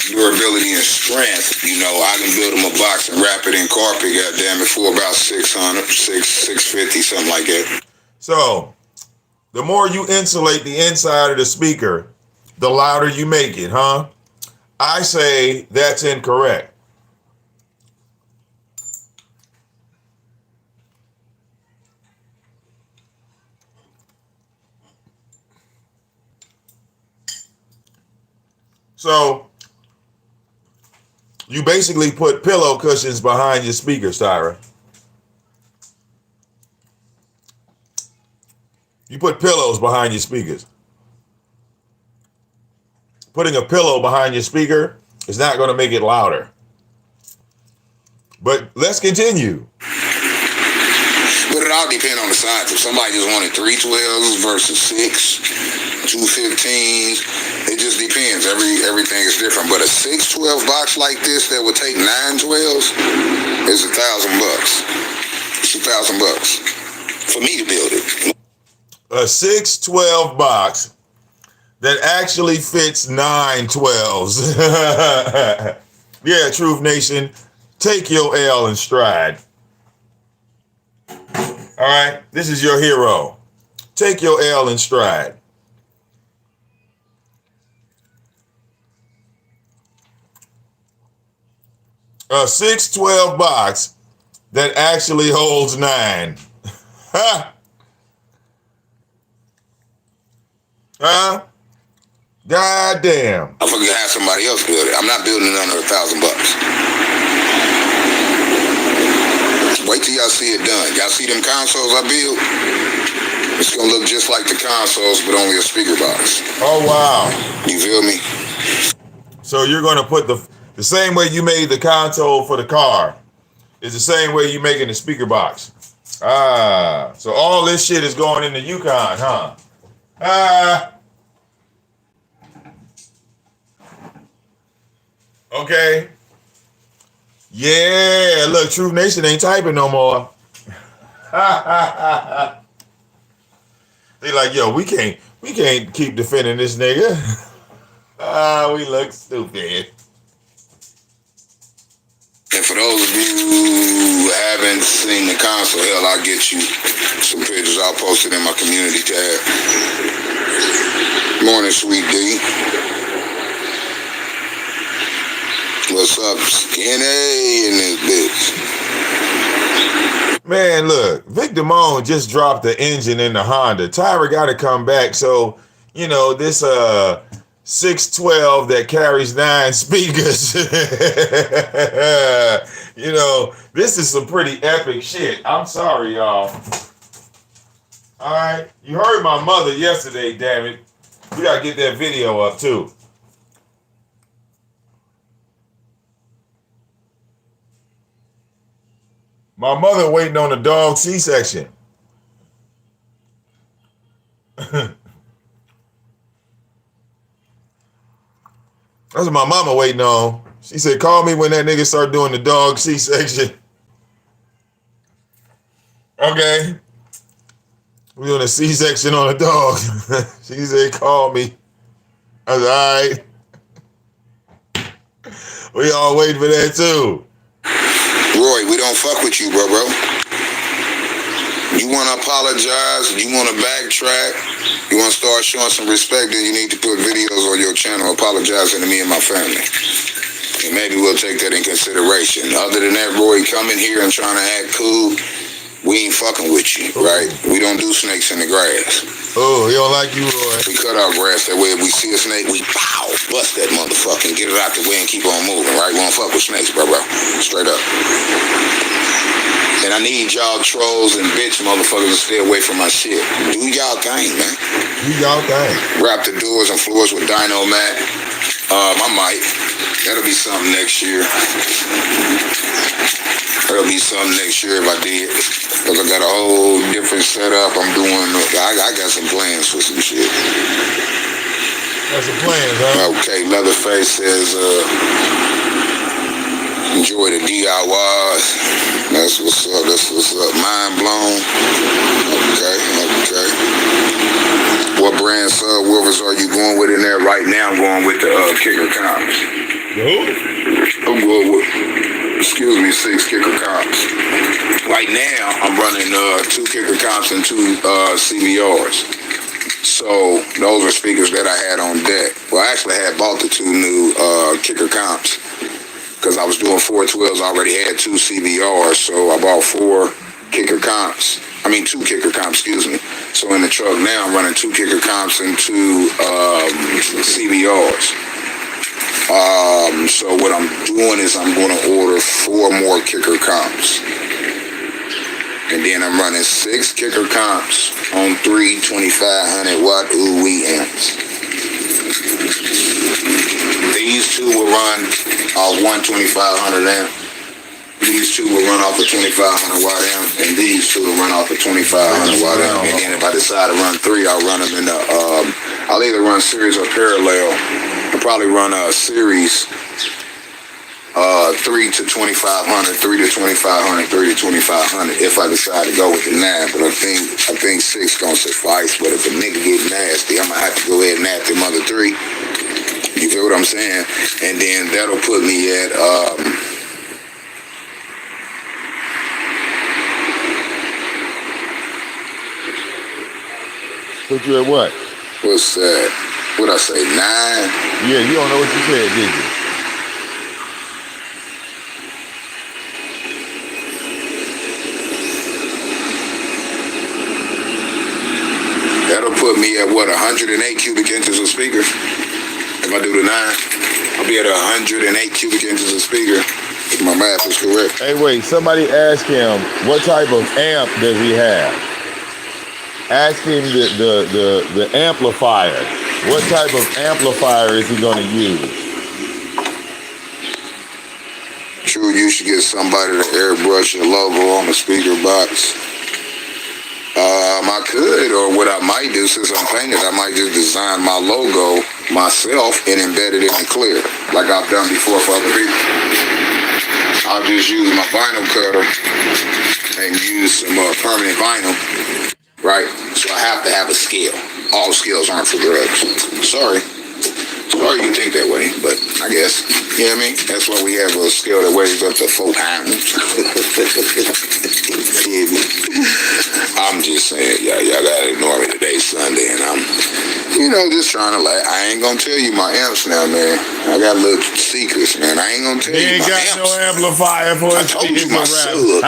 durability and strength, you know, I can build them a box and wrap it in carpet, goddamn it, for about $650, something like that. So, the more you insulate the inside of the speaker, the louder you make it, huh? I say that's incorrect. So, you basically put pillow cushions behind your speakers, Tyra. You put pillows behind your speakers. Putting a pillow behind your speaker is not going to make it louder. But let's continue. But it all depends on the size. If somebody just wanted 312s versus 6, 215s, it just depends. Everything is different. But a 612 box like this that would take 912s is $1,000. It's $1,000 for me to build it. A 612 box that actually fits 912s. Yeah, Truth Nation, take your L in stride. All right, this is your hero. Take your L in stride. A 612 box that actually holds 9. Ha! Huh? God damn. I forget have somebody else build it. I'm not building it under $1,000. Wait till y'all see it done. Y'all see them consoles I built? It's gonna look just like the consoles, but only a speaker box. Oh wow. You feel me? So you're gonna put the same way you made the console for the car is the same way you making the speaker box. Ah, so all this shit is going in the Yukon, huh? Okay. Yeah, look, Truth Nation ain't typing no more. They like, yo, we can't keep defending this nigga. We look stupid. And for those of you who haven't seen the console, hell, I'll get you some pictures. I'll post it in my community tab. Morning, Sweet D. What's up, Skinny in this bitch? Man, look, VicDamoane just dropped the engine in the Honda. Tyra got to come back. So, you know, this 612 that carries 9 speakers. You know, this is some pretty epic shit. I'm sorry, y'all. All right. You heard my mother yesterday, damn it. We got to get that video up, too. My mother waiting on the dog C-section. That's what my mama waiting on. She said, call me when that nigga start doing the dog C-section. Okay. We doing a C-section on a dog. She said, call me. I was all right. We all waiting for that too. Roy, we don't fuck with you, bro. You want to apologize, you want to backtrack, you want to start showing some respect, then you need to put videos on your channel apologizing to me and my family. And maybe we'll take that in consideration. Other than that, Roy, coming here and trying to act cool, we ain't fucking with you, right? We don't do snakes in the grass. Oh, he don't like you, Roy. We cut our grass that way. If we see a snake, we pow, bust that motherfucker and get it out the way and keep on moving, right? We don't fuck with snakes, bro. Straight up. And I need y'all trolls and bitch motherfuckers to stay away from my shit. Do y'all thing, man. Do y'all thing. Wrap the doors and floors with Dino Mat. I might. That'll be something next year. That'll be something next year if I did. Because I got a whole different setup. I'm doing, I got some plans for some shit. Got some plans, huh? Okay, Leatherface says, enjoy the DIYs. That's what's up. That's what's up. Mind blown. Okay. What brand subwoofers are you going with in there? Right now, I'm going with the Kicker Comps. I'm going with, 6 Kicker Comps. Right now, I'm running 2 Kicker Comps and 2 CVRs. So those are speakers that I had on deck. Well, I actually had bought the 2 new Kicker Comps. Because I was doing 412s, I already had 2 CVRs, so I bought 4 Kicker Comps. I mean, 2 Kicker Comps, excuse me. So in the truck now, I'm running 2 Kicker Comps and 2 CVRs. So what I'm doing is I'm going to order 4 more Kicker Comps. And then I'm running 6 Kicker Comps on 3 2500 watt ooh-wee amps. These 2 will run off 1 2500 amp. These 2 will run off a 2500 watt amp, and these 2 will run off a 2500 watt amp. And then if I decide to run 3, I'll run them in the, I'll either run series or parallel. I'll probably run a series, 3 to 2500, 3 to 2500, 3 to 2500, if I decide to go with the 9. But I think 6 gonna suffice. But if a nigga get nasty, I'm gonna have to go ahead and add them other 3. You feel what I'm saying? And then that'll put me at, Put you at what? What's that? What'd I say, 9? Yeah, you don't know what you said, did you? That'll put me at what, 108 cubic inches of speaker? If I do the 9, I'll be at 108 cubic inches of speaker. If my math is correct. Hey, wait, somebody ask him what type of amp does he have? Ask him the amplifier. What type of amplifier is he going to use? True, you should get somebody to airbrush your logo on the speaker box. I could, or what I might do, since I'm painted, I might just design my logo myself and embed it in the clear, like I've done before for other people. I'll just use my vinyl cutter and use some permanent vinyl, right? So I have to have a scale. All scales aren't for drugs. Sorry you think that way, but I guess, you know what I mean? That's why we have a scale that weighs up to 4 pounds. I'm just saying, y'all gotta ignore me. Today's Sunday, and I'm, just trying to I ain't gonna tell you my amps now, man. I got little secrets, man. I ain't gonna tell you my amps. He ain't got no amplifier for I told you my subs.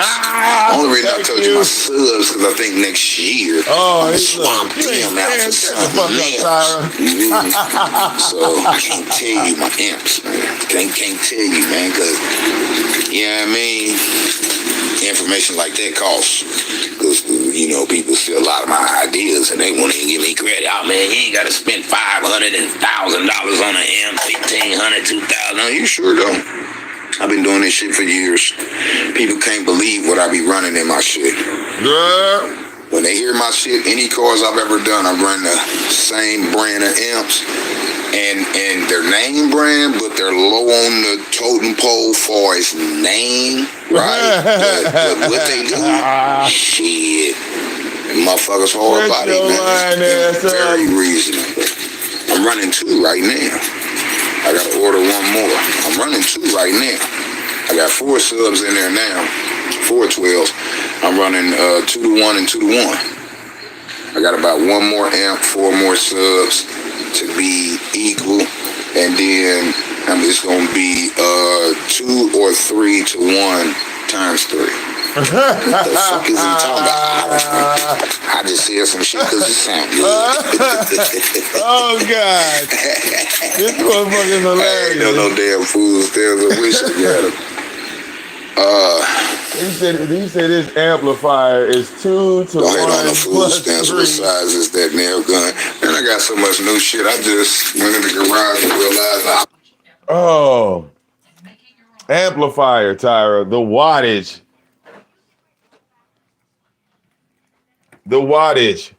Only reason I told you my subs because I think next year I'm gonna swap them out for something else. So I can't tell you my amps, man. Can't tell you, man, because, you know what I mean? Information like that costs. Because, people see a lot of my ideas and they won't even give me credit. Oh, man, you ain't got to spend $500 and $1,000 on an amp, $1,500, $2,000. No, you sure don't. I've been doing this shit for years. People can't believe what I be running in my shit. Yeah. When they hear my shit, any cars I've ever done, I run the same brand of amps. And their name brand, but they're low on the totem pole for its name, right? but what they do, shit, motherfuckers hard body, man. Very reasonable. I'm running 2 right now. I gotta order 1 more. I'm running 2 right now. I got 4 subs in there now, 4 12s. I'm running 2 to 1 and 2 to 1. I got about 1 more amp, 4 more subs to be equal, and then it's gonna be 2 or 3 to 1 times 3. What the fuck is he talking about? I just said some shit because it sound good. Oh God, this motherfucker is hilarious. I ain't no damn fools. There's a wish I got him. He said his amplifier is 2 to 1 Don't hate on the food plus stamps. 3. What size is that nail gun? And I got so much new shit. I just went in the garage and realized Oh, amplifier, Tyra. The wattage. The wattage.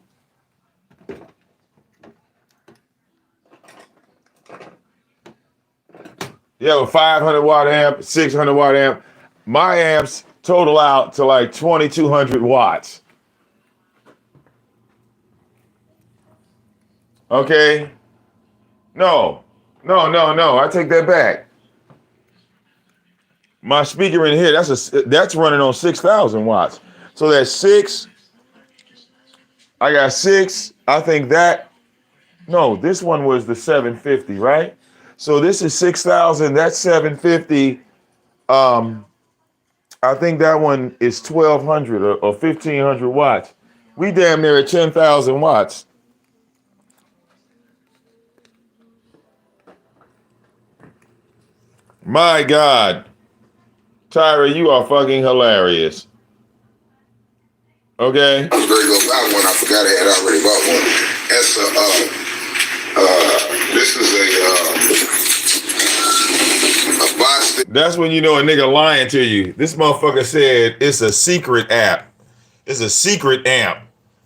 You have a 500 watt amp, 600 watt amp. My amps total out to like 2,200 watts. Okay? No. I take that back. My speaker in here, that's running on 6,000 watts. So that's 6. I got 6. I think that, no, this one was the 750, right? So this is 6,000, that's 750. I think that one is 1,200 or 1,500 watts. We damn near at 10,000 watts. My God. Tyra, you are fucking hilarious. Okay? I was ready to go buy one. I forgot I had already bought one. That's this is a box. That's when you know a nigga lying to you. This motherfucker said it's a secret app. It's a secret amp.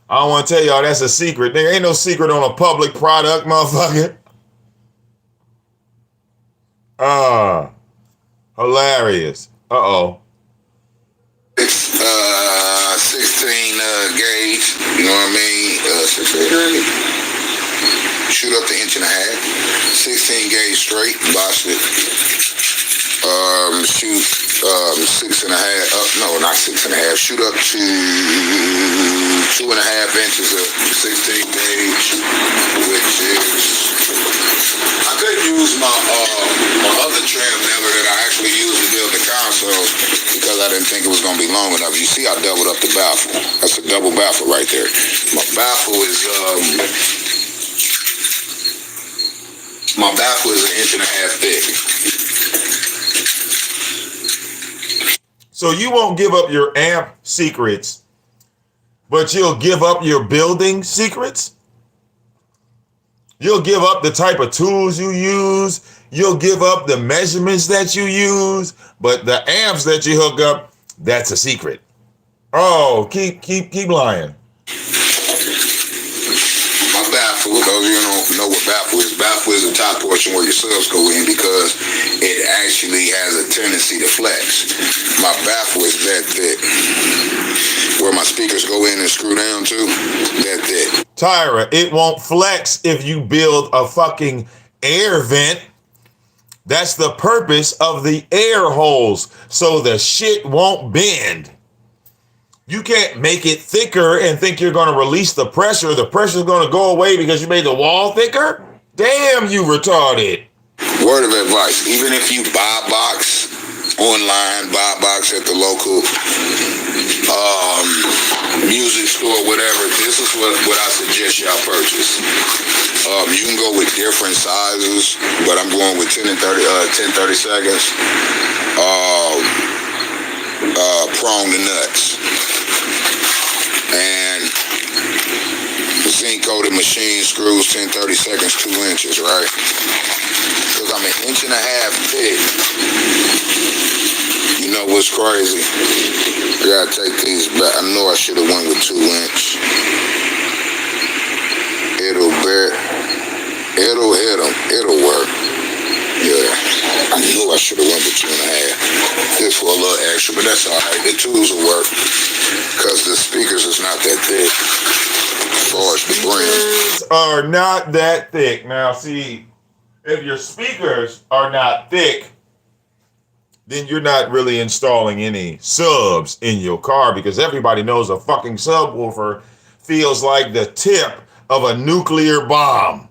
I don't want to tell y'all that's a secret. Nigga, ain't no secret on a public product, motherfucker. Hilarious. Uh-oh. 16 gauge, you know what I mean? 16 gauge. Shoot up to 1.5 inches. 16 gauge straight, box it. Shoot 6.5, no, not 6.5. Shoot up to 2.5 inches of 16 gauge, which is, I could use my other tram lever that I actually used to build the console because I didn't think it was going to be long enough. You see, I doubled up the baffle. That's a double baffle right there. My baffle is 1.5 inches thick. So you won't give up your amp secrets, but you'll give up your building secrets? You'll give up the type of tools you use. You'll give up the measurements that you use, but the amps that you hook up, that's a secret. Oh, keep lying. My baffle, those of you who don't know what baffle is the top portion where your subs go in because it actually has a tendency to flex. My baffle is that thick. Where my speakers go in and screw down to, that thick. Tyra, it won't flex if you build a fucking air vent. That's the purpose of the air holes, so the shit won't bend. You can't make it thicker and think you're going to release the pressure. The pressure's going to go away because you made the wall thicker? Damn, you retarded. Word of advice, even if you buy a box online, buy a box at the local music store, whatever, this is what I suggest y'all purchase. You can go with different sizes, but I'm going with 10 and 30 seconds. Prong the nuts. And zinc coated machine screws, 10-30 seconds, 2 inches, right? Because I'm 1.5 inches thick. You know what's crazy? I gotta take these back. I know I should have went with 2 inch. It'll hit them. It'll work. Yeah. I knew I should have went with 2.5. This for a little extra, but that's alright. The tools will work. Because the speakers is not that thick. As far as the Speakers are not that thick. Now see, if your speakers are not thick, then you're not really installing any subs in your car, because everybody knows a fucking subwoofer feels like the tip of a nuclear bomb.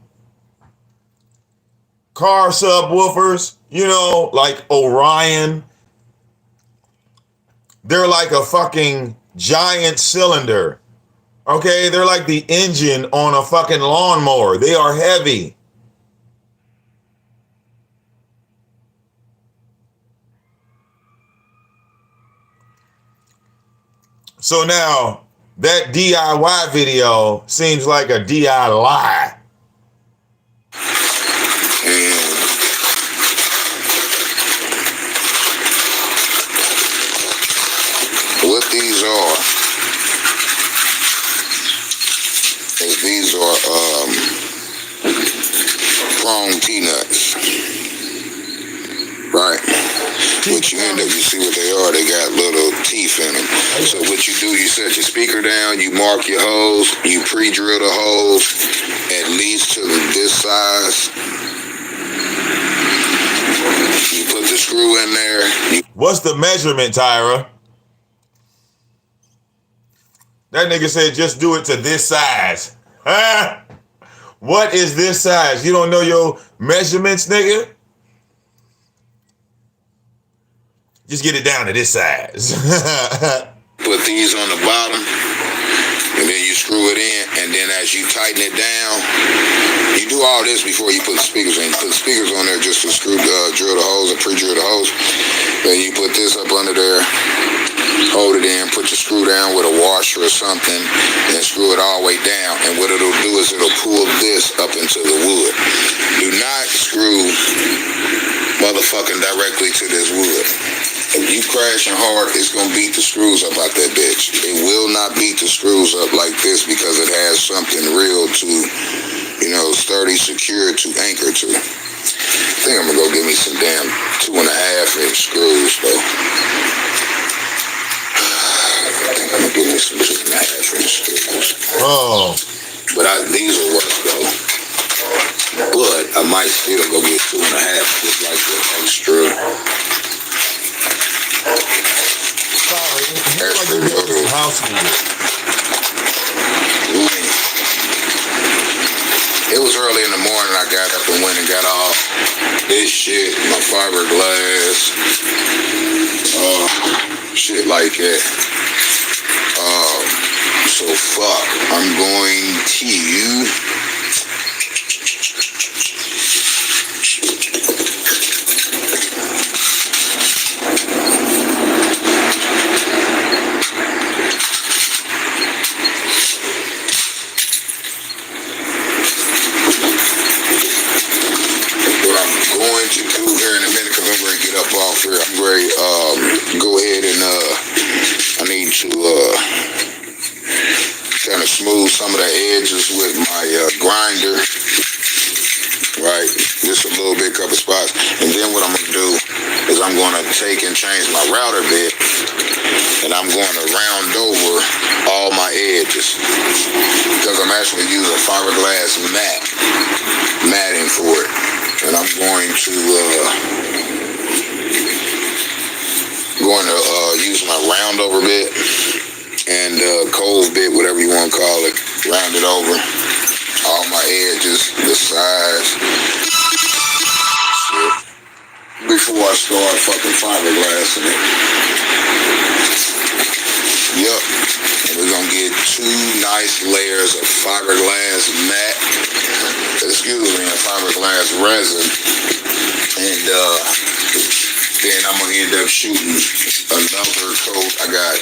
Car subwoofers, you know, like Orion, they're like a fucking giant cylinder. Okay, they're like the engine on a fucking lawnmower. They are heavy. So now that DIY video seems like a DIY lie. What these are is these are prong peanuts, right? What you end up, you see what they are, they got little teeth in them. So what you do, you set your speaker down, you mark your holes, you pre-drill the holes at least to this size. You put the screw in there. What's the measurement, Tyra? That nigga said just do it to this size. Huh? What is this size? You don't know your measurements, nigga? Just get it down to this size. Put these on the bottom, and then you screw it in, and then as you tighten it down, you do all this before you put the speakers in. You put the speakers on there just to drill the holes and pre-drill the holes. Then you put this up under there, hold it in, put your screw down with a washer or something, and screw it all the way down. And what it'll do is it'll pull this up into the wood. Do not screw motherfucking directly to this wood. If you crashing hard, it's going to beat the screws up out that bitch. It will not beat the screws up like this because it has something real to, you know, sturdy, secure to anchor to. I think I'm going to go get me some damn 2.5-inch screws, though. I think I'm going to get me some 2.5-inch screws. Oh. But these will work, though. But I might still go get 2.5, just like the extra. Sorry, like you're building house music. It was early in the morning. I got up and went and got off this shit, my fiberglass, shit like that. So fuck, I'm going to go ahead and I need to kind of smooth some of the edges with my grinder, right? Just a little bit, couple spots. And then what I'm going to do is I'm going to take and change my router bit, and I'm going to round over all my edges because I'm actually using fiberglass matting for it. And I'm going to use my round over bit and cove bit, whatever you want to call it, round it over all my edges, the sides, shit, before I start fucking fiberglassing it. Yep, and we're gonna get 2 nice layers of fiberglass mat, fiberglass resin, and then I'm gonna end up shooting another coat. I got,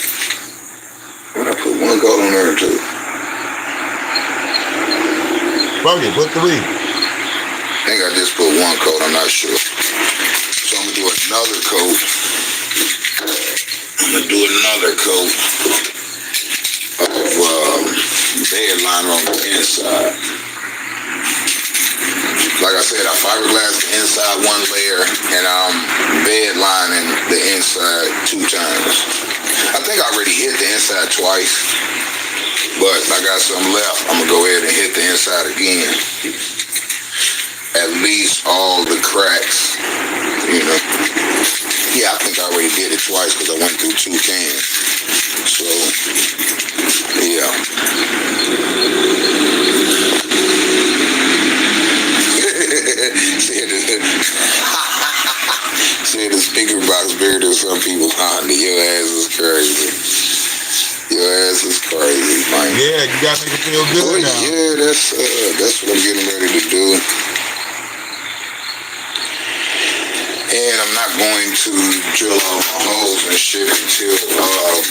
what, I put 1 coat on there or 2? Fuck it, put 3. I think I just put 1 coat, I'm not sure. So I'm gonna do another coat. Of bed liner on the inside. Like I said, I fiberglassed the inside 1 layer, and I'm bed lining the inside 2 times. I think I already hit the inside twice, but I got some left. I'm gonna go ahead and hit the inside again. At least all the cracks, you know. Yeah, I think I already did it twice because I went through 2 cans. So, yeah. Said the speaker box bigger than some people's Honda. Your ass is crazy. Your ass is crazy, man. Yeah, you gotta make it feel good now. Yeah, that's what I'm getting ready to do. And I'm not going to drill all my holes and shit until I'm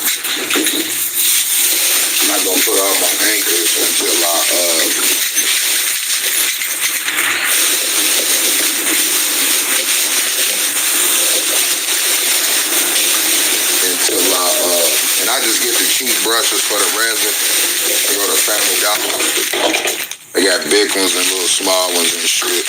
not gonna put all my anchors until and I just get the cheap brushes for the resin. I go to Family Dollar. They got big ones and little small ones and shit.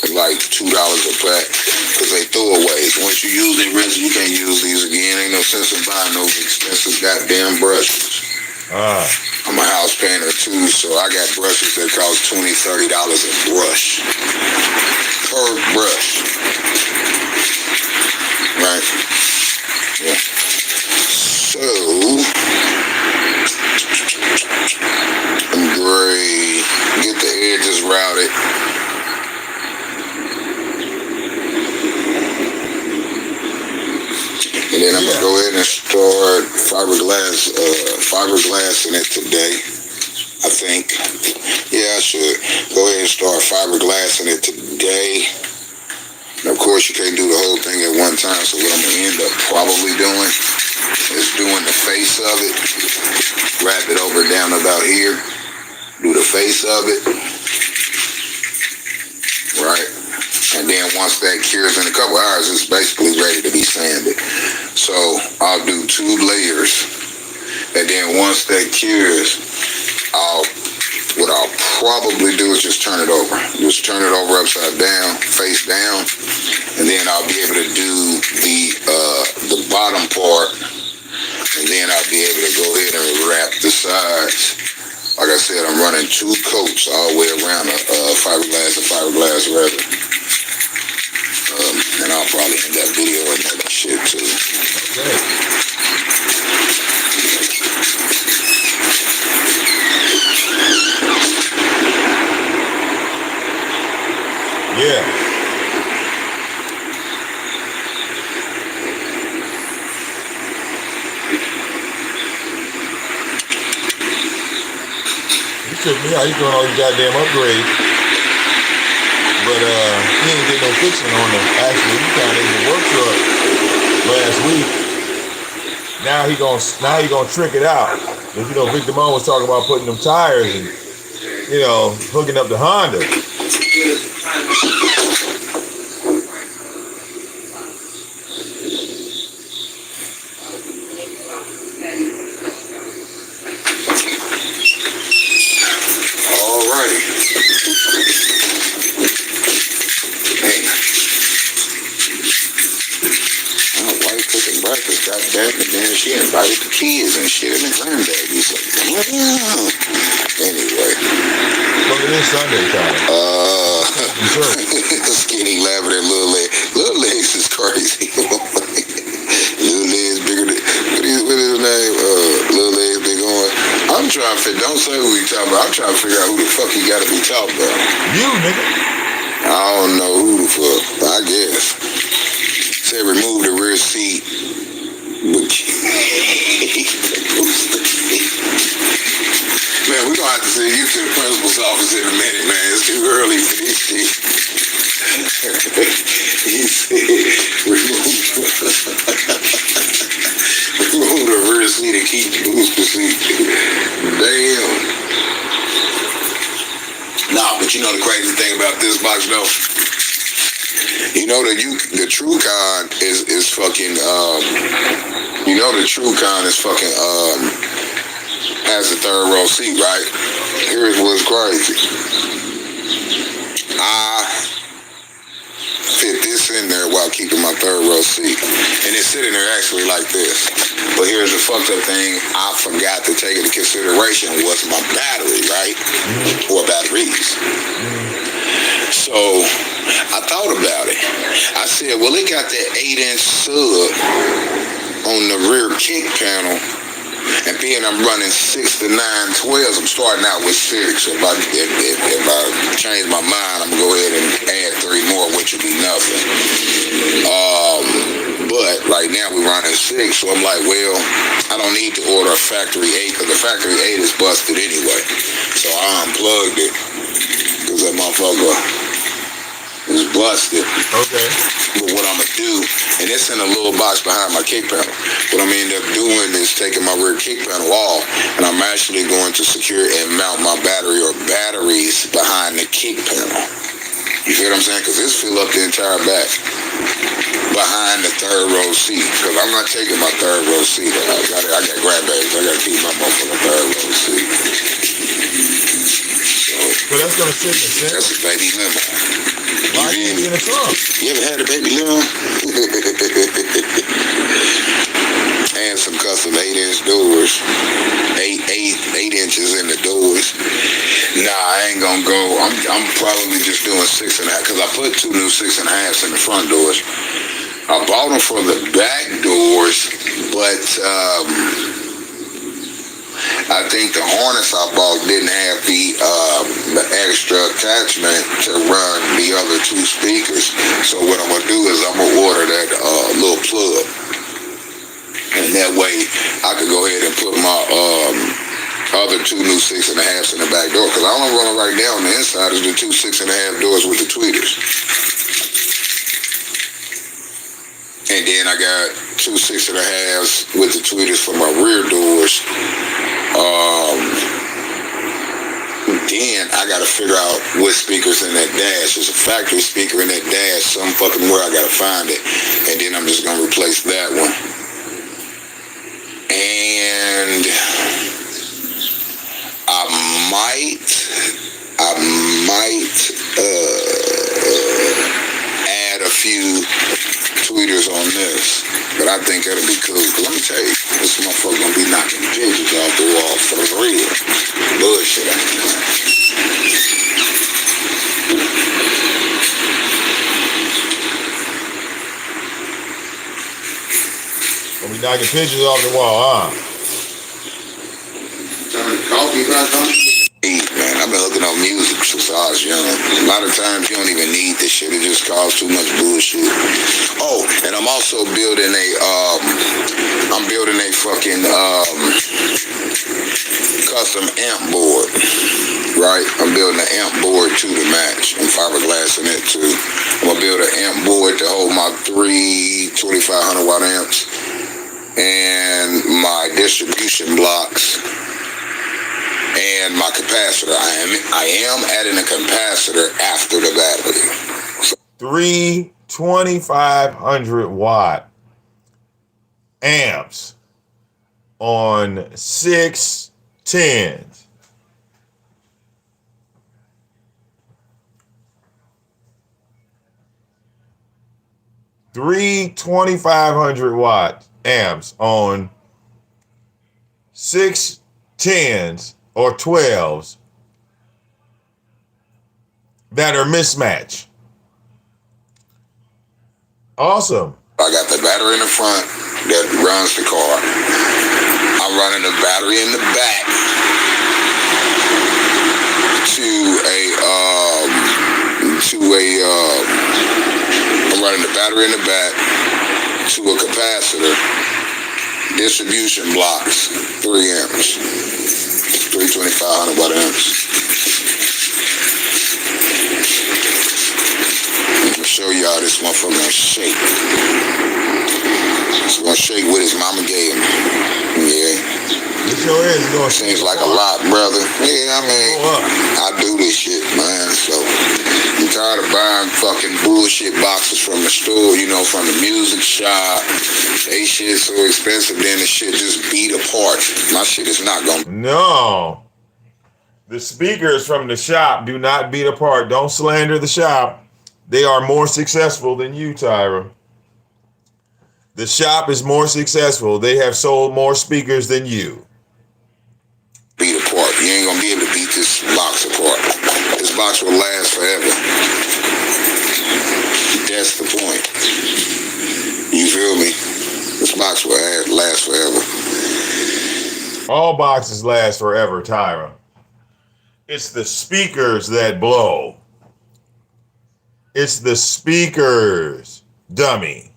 They're like $2 a pack. Cause they throwaways. Once you use their resin, you can't use these again. Ain't no sense in buying those expensive goddamn brushes. I'm a house painter too, so I got brushes that cost $20, $30 a brush. Per brush. Right? Yeah. So, I'm gray. Get the edges routed. And then I'm gonna go ahead and start fiberglassing it today. I think. Yeah, I should go ahead and start fiberglassing it today. And of course, you can't do the whole thing at one time. So what I'm gonna end up probably doing is doing the face of it, wrap it over down about here, do the face of it, right? And then once that cures in a couple hours, it's basically ready to be sanded. So I'll do 2 layers, and then once that cures, what I'll probably do is just turn it over. Just turn it over upside down, face down, and then I'll be able to do the bottom part, and then I'll be able to go ahead and wrap the sides. Like I said, I'm running 2 coats all the way around fiberglass rather. And I'll probably end up videoing that shit too. Okay. Yeah. You took me out. You doing all these goddamn upgrades. But he ain't get no fixing on the actually he kind of in the work truck last week. Now he gonna trick it out. If you know, VicDamoane was talking about putting them tires and hooking up the Honda. She invited the kids and shit and the grandbabies. Like, damn. Anyway. Look at this Sunday time. Skinny laughing at Little Legs. Little Legs is crazy. Little Legs bigger than, what is his name? Little Legs big on. I'm trying to don't say who he talking about. I'm trying to figure out who the fuck he gotta be talking about. You, nigga. I don't know who the fuck. I guess. Say remove the rear seat. Man, we're gonna have to send you to the principal's office in a minute, man. It's too early for this shit. He said, remove the rear seat and keep the booster seat. Damn. Nah, but you know the crazy thing about this box though? You know that the Trucon is fucking the Trucon is fucking has a 3rd row seat, right? Here's what's crazy. I fit this in there while keeping my 3rd row seat. And it's sitting there actually like this. But here's the fucked up thing I forgot to take into consideration was my battery, right? Or batteries. So I thought about it. I said, well, it got that 8-inch sub on the rear kick panel. And being I'm running 6 to 9 12s, I'm starting out with 6. So if I change my mind, I'm gonna go ahead and add 3 more, which would be nothing. But right now we're running 6, so I'm like, well, I don't need to order a factory 8 because the factory 8 is busted anyway. So I unplugged it because that motherfucker is busted. Okay. But what I'm gonna do, and it's in a little box behind my kick panel. What I'm gonna end up doing is taking my rear kick panel off, and I'm actually going to secure and mount my battery or batteries behind the kick panel. You see what I'm saying? Because this fill up the entire back behind the 3rd row seat. Because I'm not taking my 3rd row seat. I got grandbabies. I got to keep my motherfucking 3rd row seat. So that's gonna sit in the center. That's a baby limo. Why are you in the trunk? You ever had a baby limo? And some custom 8-inch doors. 8 inches in the doors. Nah, I ain't gonna go. I'm probably just doing 6.5 because I put 2 new 6.5s in the front doors. I bought them for the back doors, but I think the harness I bought didn't have the extra attachment to run the other 2 speakers. So what I'm gonna do is I'm gonna order that little plug, and that way I could go ahead and put my other 2 new 6.5s in the back door. Because I only run right now on the inside is the 2 6.5 doors with the tweeters. And then I got 2 6.5s with the tweeters for my rear doors. Then I gotta figure out what speakers in that dash. There's a factory speaker in that dash, some fucking where I gotta find it. And then I'm just gonna replace that one. And I might add a few tweeters on this, but I think it'll be cool. Let me tell you, this motherfucker gonna be knocking pictures off the wall for real. Bullshit ain't that. Gonna be knocking pictures off the wall, huh? Coffee back on? Man, I've been looking up music since I was young. A lot of times you don't even need this shit. It just causes too much bullshit. Oh, and I'm also building a fucking custom amp board. Right? I'm building an amp board to the match. I'm fiberglassing it too. I'm gonna build an amp board to hold my 3 2500 watt amps and my distribution blocks. And my capacitor. I am adding a capacitor after the battery. So 3 2500 watt amps on 6 10s. Three 2500 watt amps on 6 10s or 12s that are mismatched. Awesome. I got the battery in the front that runs the car. I'm running the battery in the back I'm running the battery in the back to a capacitor, distribution blocks, 3 amps, 3 2500 watt amps. I'm gonna show y'all this motherfucker gonna shake. It's gonna shake what his mama gave him. Yeah. It sure is going to Seems like a lot, brother. Yeah, I mean, I do this shit, man. So I'm tired of buying fucking bullshit boxes from the store, you know, from the music shop. They shit so expensive, then the shit just beat apart. My shit is not gonna. No. The speakers from the shop do not beat apart. Don't slander the shop. They are more successful than you, Tyra. The shop is more successful. They have sold more speakers than you. Beat apart. You ain't gonna be able to beat this box apart. This box will last forever. That's the point. last forever. All boxes last forever, Tyra. It's the speakers that blow. It's the speakers, dummy.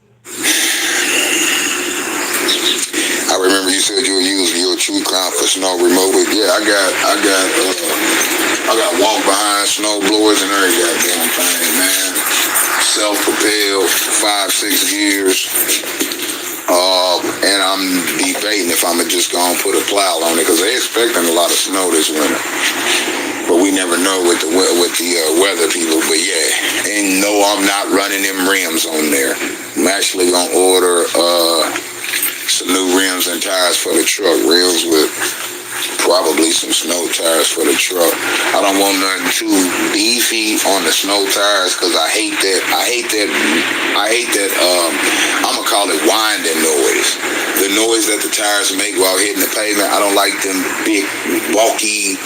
I remember you said you were using your true crown for snow removal. Yeah, I got walk behind snow blowers and every goddamn thing, man. Self-propelled, 5-6 gears. And I'm debating if I'm just gonna put a plow on it because they're expecting a lot of snow this winter. But we never know with the weather people. But yeah, and no, I'm not running them rims on there. I'm actually gonna order some new rims and tires for the truck. Rims with probably some snow tires for the truck. I don't want nothing too beefy on the snow tires because I hate that. I'm gonna call it winding noise. The noise that the tires make while hitting the pavement. I don't like them big, bulky.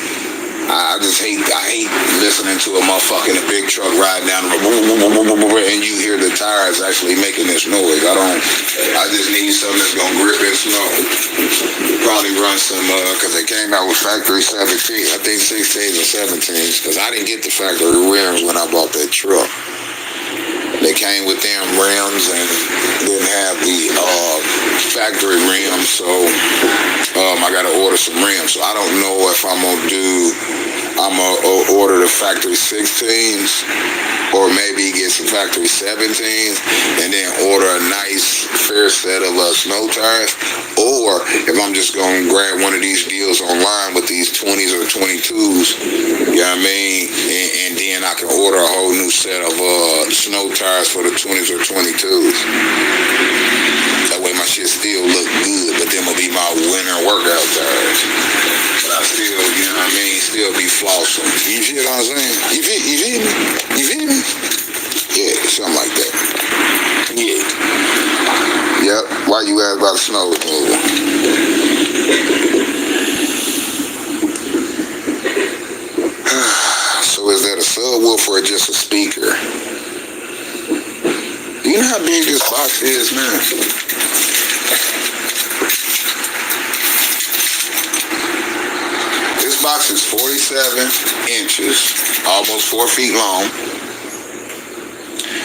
I hate listening to a motherfucker in a big truck riding down the road and you hear the tires actually making this noise. I just need something that's gonna grip in snow. Probably run some, cause they came out with factory 17, I think 16s or 17s, cause I didn't get the factory rims when I bought that truck. They came with them rims and didn't have the factory rims, so I gotta order some rims. So I don't know if I'm gonna order the factory 16s or maybe get some factory 17s and then order a nice fair set of snow tires, or if I'm just gonna grab one of these deals online with these 20s or 22s, you know what I mean, and then I can order a whole new set of snow tires for the 20s or 22s. That way my shit still look good, but them will be my winter workout tires. But I still, you know what I mean, still be flossing. You see what I'm saying? You feel me? You feel me? Yeah, something like that. Yeah. Yep. Why you ask about the snow removal? So is that a subwoofer or just a speaker? You know how big this box is, man? This box is 47 inches, almost 4 feet long,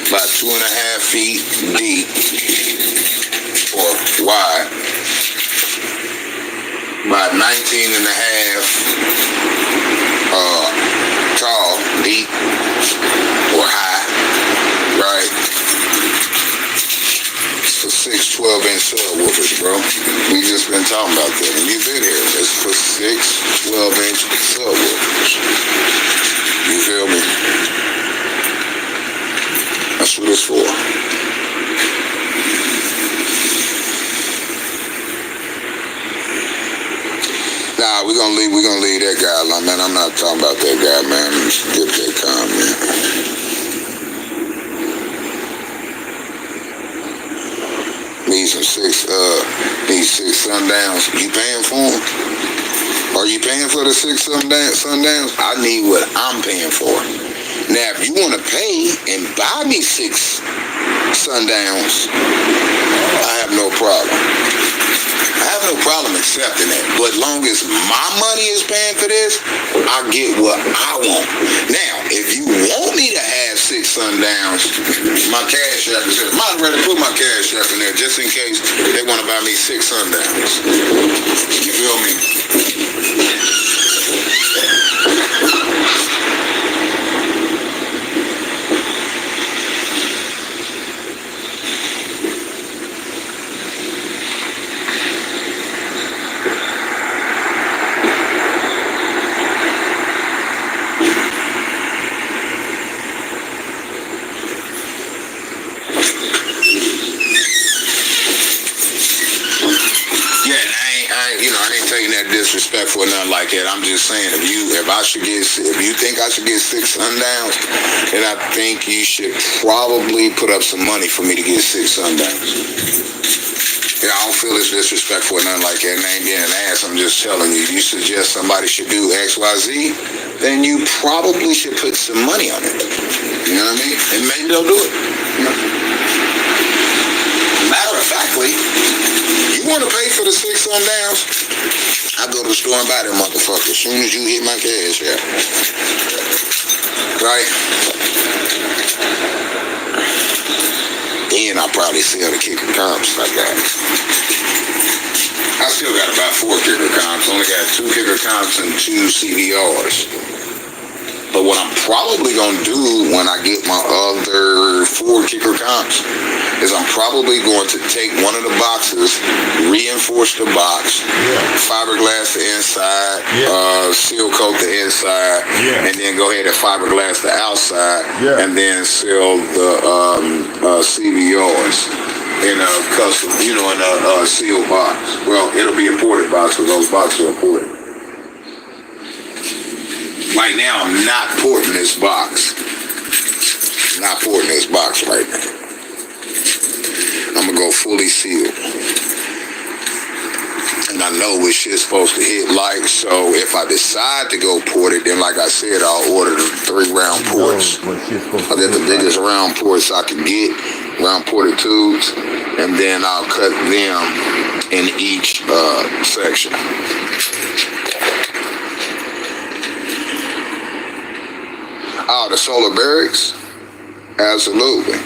about 2.5 feet deep or wide, about 19.5 tall, deep or high, right? For 6 12-inch subwoofers, bro. We just been talking about that, and you've been here. It's for 6 12-inch subwoofers. You feel me? That's what it's for. Nah, we're gonna leave that guy alone, man. I'm not talking about that guy, man. Skip that comment. These six sundowns. You paying for them? Are you paying for the 6 sundowns? I need what I'm paying for. Now, if you want to pay and buy me 6 sundowns, I have no problem. I have no problem accepting that. But long as my money is paying for this, I get what I want. Now, if you want me to have 6 sundowns, my cash app is here. Might rather put my cash app in there just in case they want to buy me 6 sundowns. You feel me? Disrespectful or nothing like that. I'm just saying, if you think I should get 6 sundowns, then I think you should probably put up some money for me to get 6 sundowns. Yeah, I don't feel it's disrespectful or nothing like that. And I ain't being an ass. I'm just telling you. You suggest somebody should do X, Y, Z, then you probably should put some money on it. You know what I mean? And maybe they'll do it. You know? Matter of factly, you want to pay for the 6 sundowns, I go to the store and buy them motherfuckers as soon as you hit my cash out. Right? And I'll probably sell the kicker comps I got. I still got about 4 kicker comps. Only got 2 kicker comps and 2 CDRs. But what I'm probably going to do when I get my other 4 kicker comps is I'm probably going to take one of the boxes, reinforce the box, fiberglass the inside, seal coat the inside, and then go ahead and fiberglass the outside, and then seal the CVRs in a custom, in a sealed box. Well, it'll be a ported box because those boxes are ported. Right now, I'm not porting this box. Not porting this box right now. I'm going to go fully sealed. And I know which shit's supposed to hit like, so if I decide to go port it, then like I said, I'll order the 3 round ports. I'll get the biggest round ports I can get, round ported tubes, and then I'll cut them in each section. Oh, the solar barracks? Absolutely.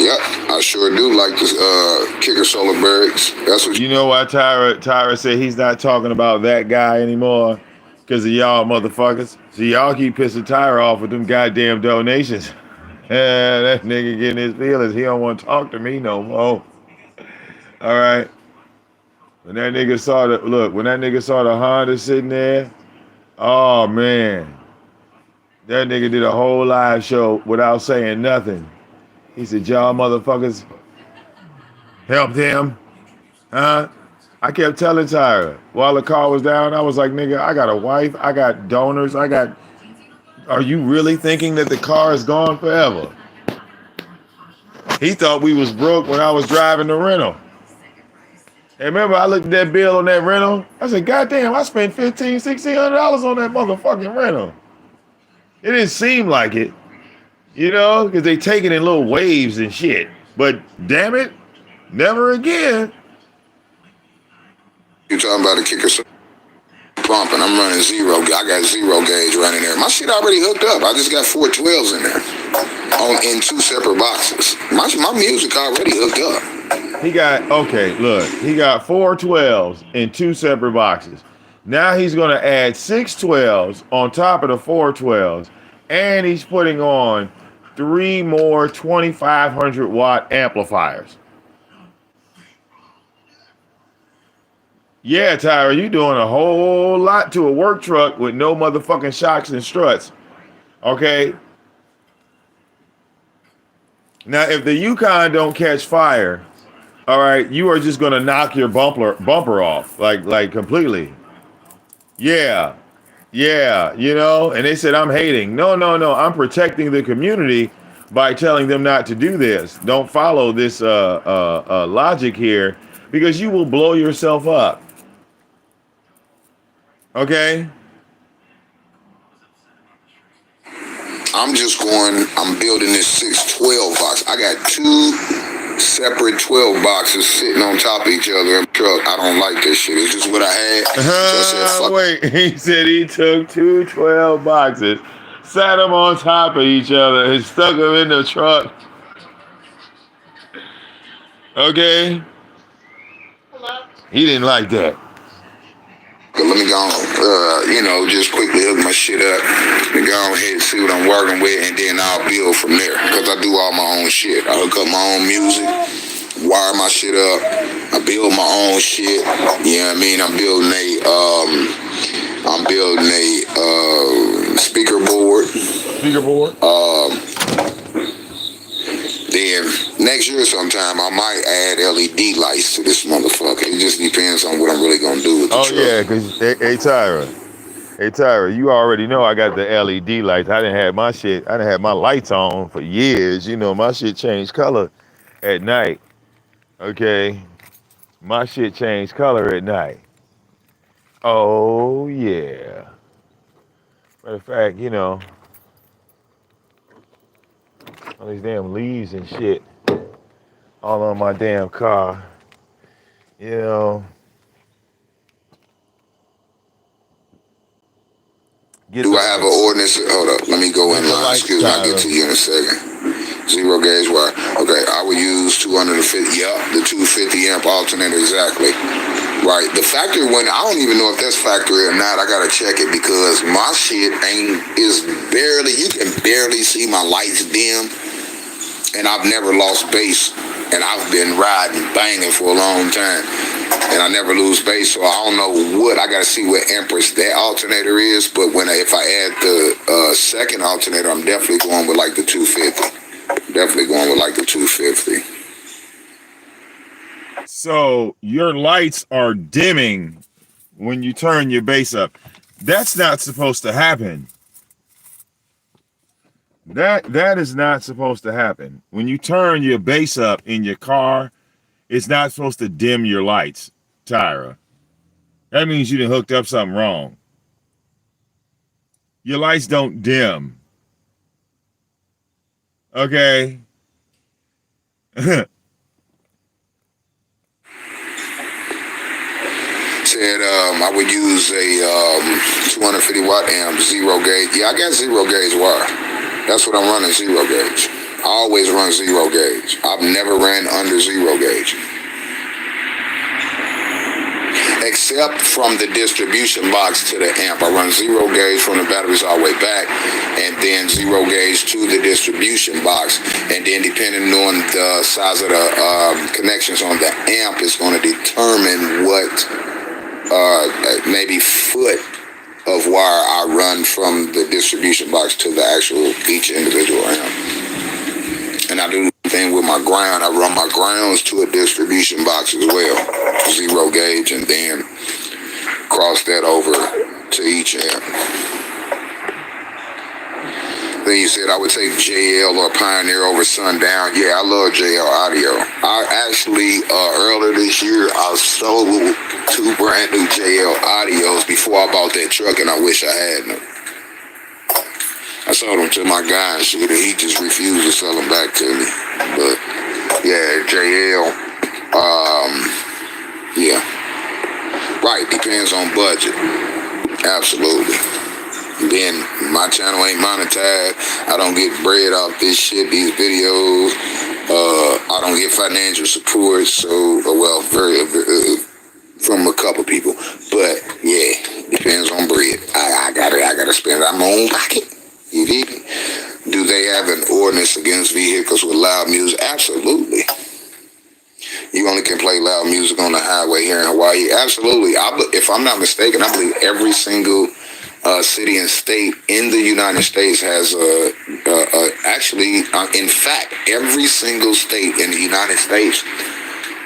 Yep, I sure do like this kicker solar barracks. That's what you know why Tyra said he's not talking about that guy anymore? Because of y'all motherfuckers. So y'all keep pissing Tyra off with them goddamn donations. That nigga getting his feelings. He don't want to talk to me no more. All right. When that nigga saw the Honda sitting there, oh man. That nigga did a whole live show without saying nothing. He said, y'all motherfuckers helped him. Huh? I kept telling Tyra while the car was down, I was like, nigga, I got a wife, I got donors, are you really thinking that the car is gone forever? He thought we was broke when I was driving the rental. And remember, I looked at that bill on that rental. I said, God damn, I spent $1,500, $1,600 on that motherfucking rental. It didn't seem like it, because they take it in little waves and shit. But damn it, never again. You talking about the kicker pumping? I'm running 0. I got 0 gauge running there. My shit already hooked up. I just got 4 12s in there, in 2 separate boxes. My music already hooked up. He got 4 12s in 2 separate boxes. Now he's going to add 6 12s on top of the 4 12s, and he's putting on 3 more 2,500 watt amplifiers. Yeah, Tyra, you doing a whole lot to a work truck with no motherfucking shocks and struts. Okay? Now, if the Yukon don't catch fire, all right, you are just going to knock your bumper off, like completely. Yeah, and they said I'm hating. No, I'm protecting the community by telling them not to do this. Don't follow this logic here because you will blow yourself up. Okay? I'm building this 612 box. I got 2 separate 12 boxes sitting on top of each other in the truck. I don't like this shit. It's just what I had. So I said, fuck. Wait, he said he took 2 12 boxes, sat them on top of each other, and stuck them in the truck. Okay? He didn't like that. Let me go on, just quickly hook my shit up and go ahead and see what I'm working with, and then I'll build from there. Because I do all my own shit. I hook up my own music, wire my shit up. I build my own shit. You know what I mean? I'm building a speaker board. Then next year sometime I might add LED lights to this motherfucker. It just depends on what I'm really gonna do with the truck. Yeah, because hey Tyra, you already know I got the LED lights. I didn't have my lights on for years. My shit changed color at night. Okay, my shit changed color at night. Oh yeah. Matter of fact, all these damn leaves and shit all on my damn car. You know, get Do the I have an lights. ordinance? Hold up, let me go Get in the line. lights, Excuse me, I'll get Tyra. to you in a second. Zero gauge wire. Okay, I would use 250. Yup, the 250 amp alternator exactly. Right. The factory one, I don't even know if that's factory or not. I gotta check it because my shit is barely. You can barely see my lights dim, and I've never lost bass, and I've been riding banging for a long time, and I never lose bass. So I don't know what I gotta see what amperage that alternator is. But if I add the second alternator, I'm definitely going with like the 250. Definitely going with like the 250. So your lights are dimming when you turn your bass up. That's not supposed to happen. That is not supposed to happen. When you turn your bass up in your car, it's not supposed to dim your lights, Tyra. That means you done hooked up something wrong. Your lights don't dim. Okay? Said I would use a 250 watt amp, zero gauge. Yeah, I got zero gauge wire. That's what I'm running, zero gauge. I always run zero gauge. I've never ran under zero gauge. Except from the distribution box to the amp. I run zero gauge from the batteries all the way back, and then zero gauge to the distribution box. And then depending on the size of the connections on the amp is going to determine what maybe foot of wire I run from the distribution box to the actual each individual amp. And I do the thing with my ground. I run my grounds to a distribution box as well, zero gauge, and then cross that over to each amp. Then you said I would take JL or Pioneer over Sundown. Yeah, I love JL audio. I actually, earlier this year, I sold 2 brand new JL audios before I bought that truck, and I wish I had them. I sold them to my guy and shit, and he just refused to sell them back to me. But yeah, JL, yeah. Right, depends on budget. Absolutely. Then my channel ain't monetized. I don't get bread off this shit, these videos. I don't get financial support. So, well, very from a couple people. But yeah, depends on bread. I gotta spend it out of my own pocket. You dig me? Do they have an ordinance against vehicles with loud music? Absolutely. You only can play loud music on the highway here in Hawaii. Absolutely. If I'm not mistaken, I believe every single city and state in the United States has in fact, every single state in the United States,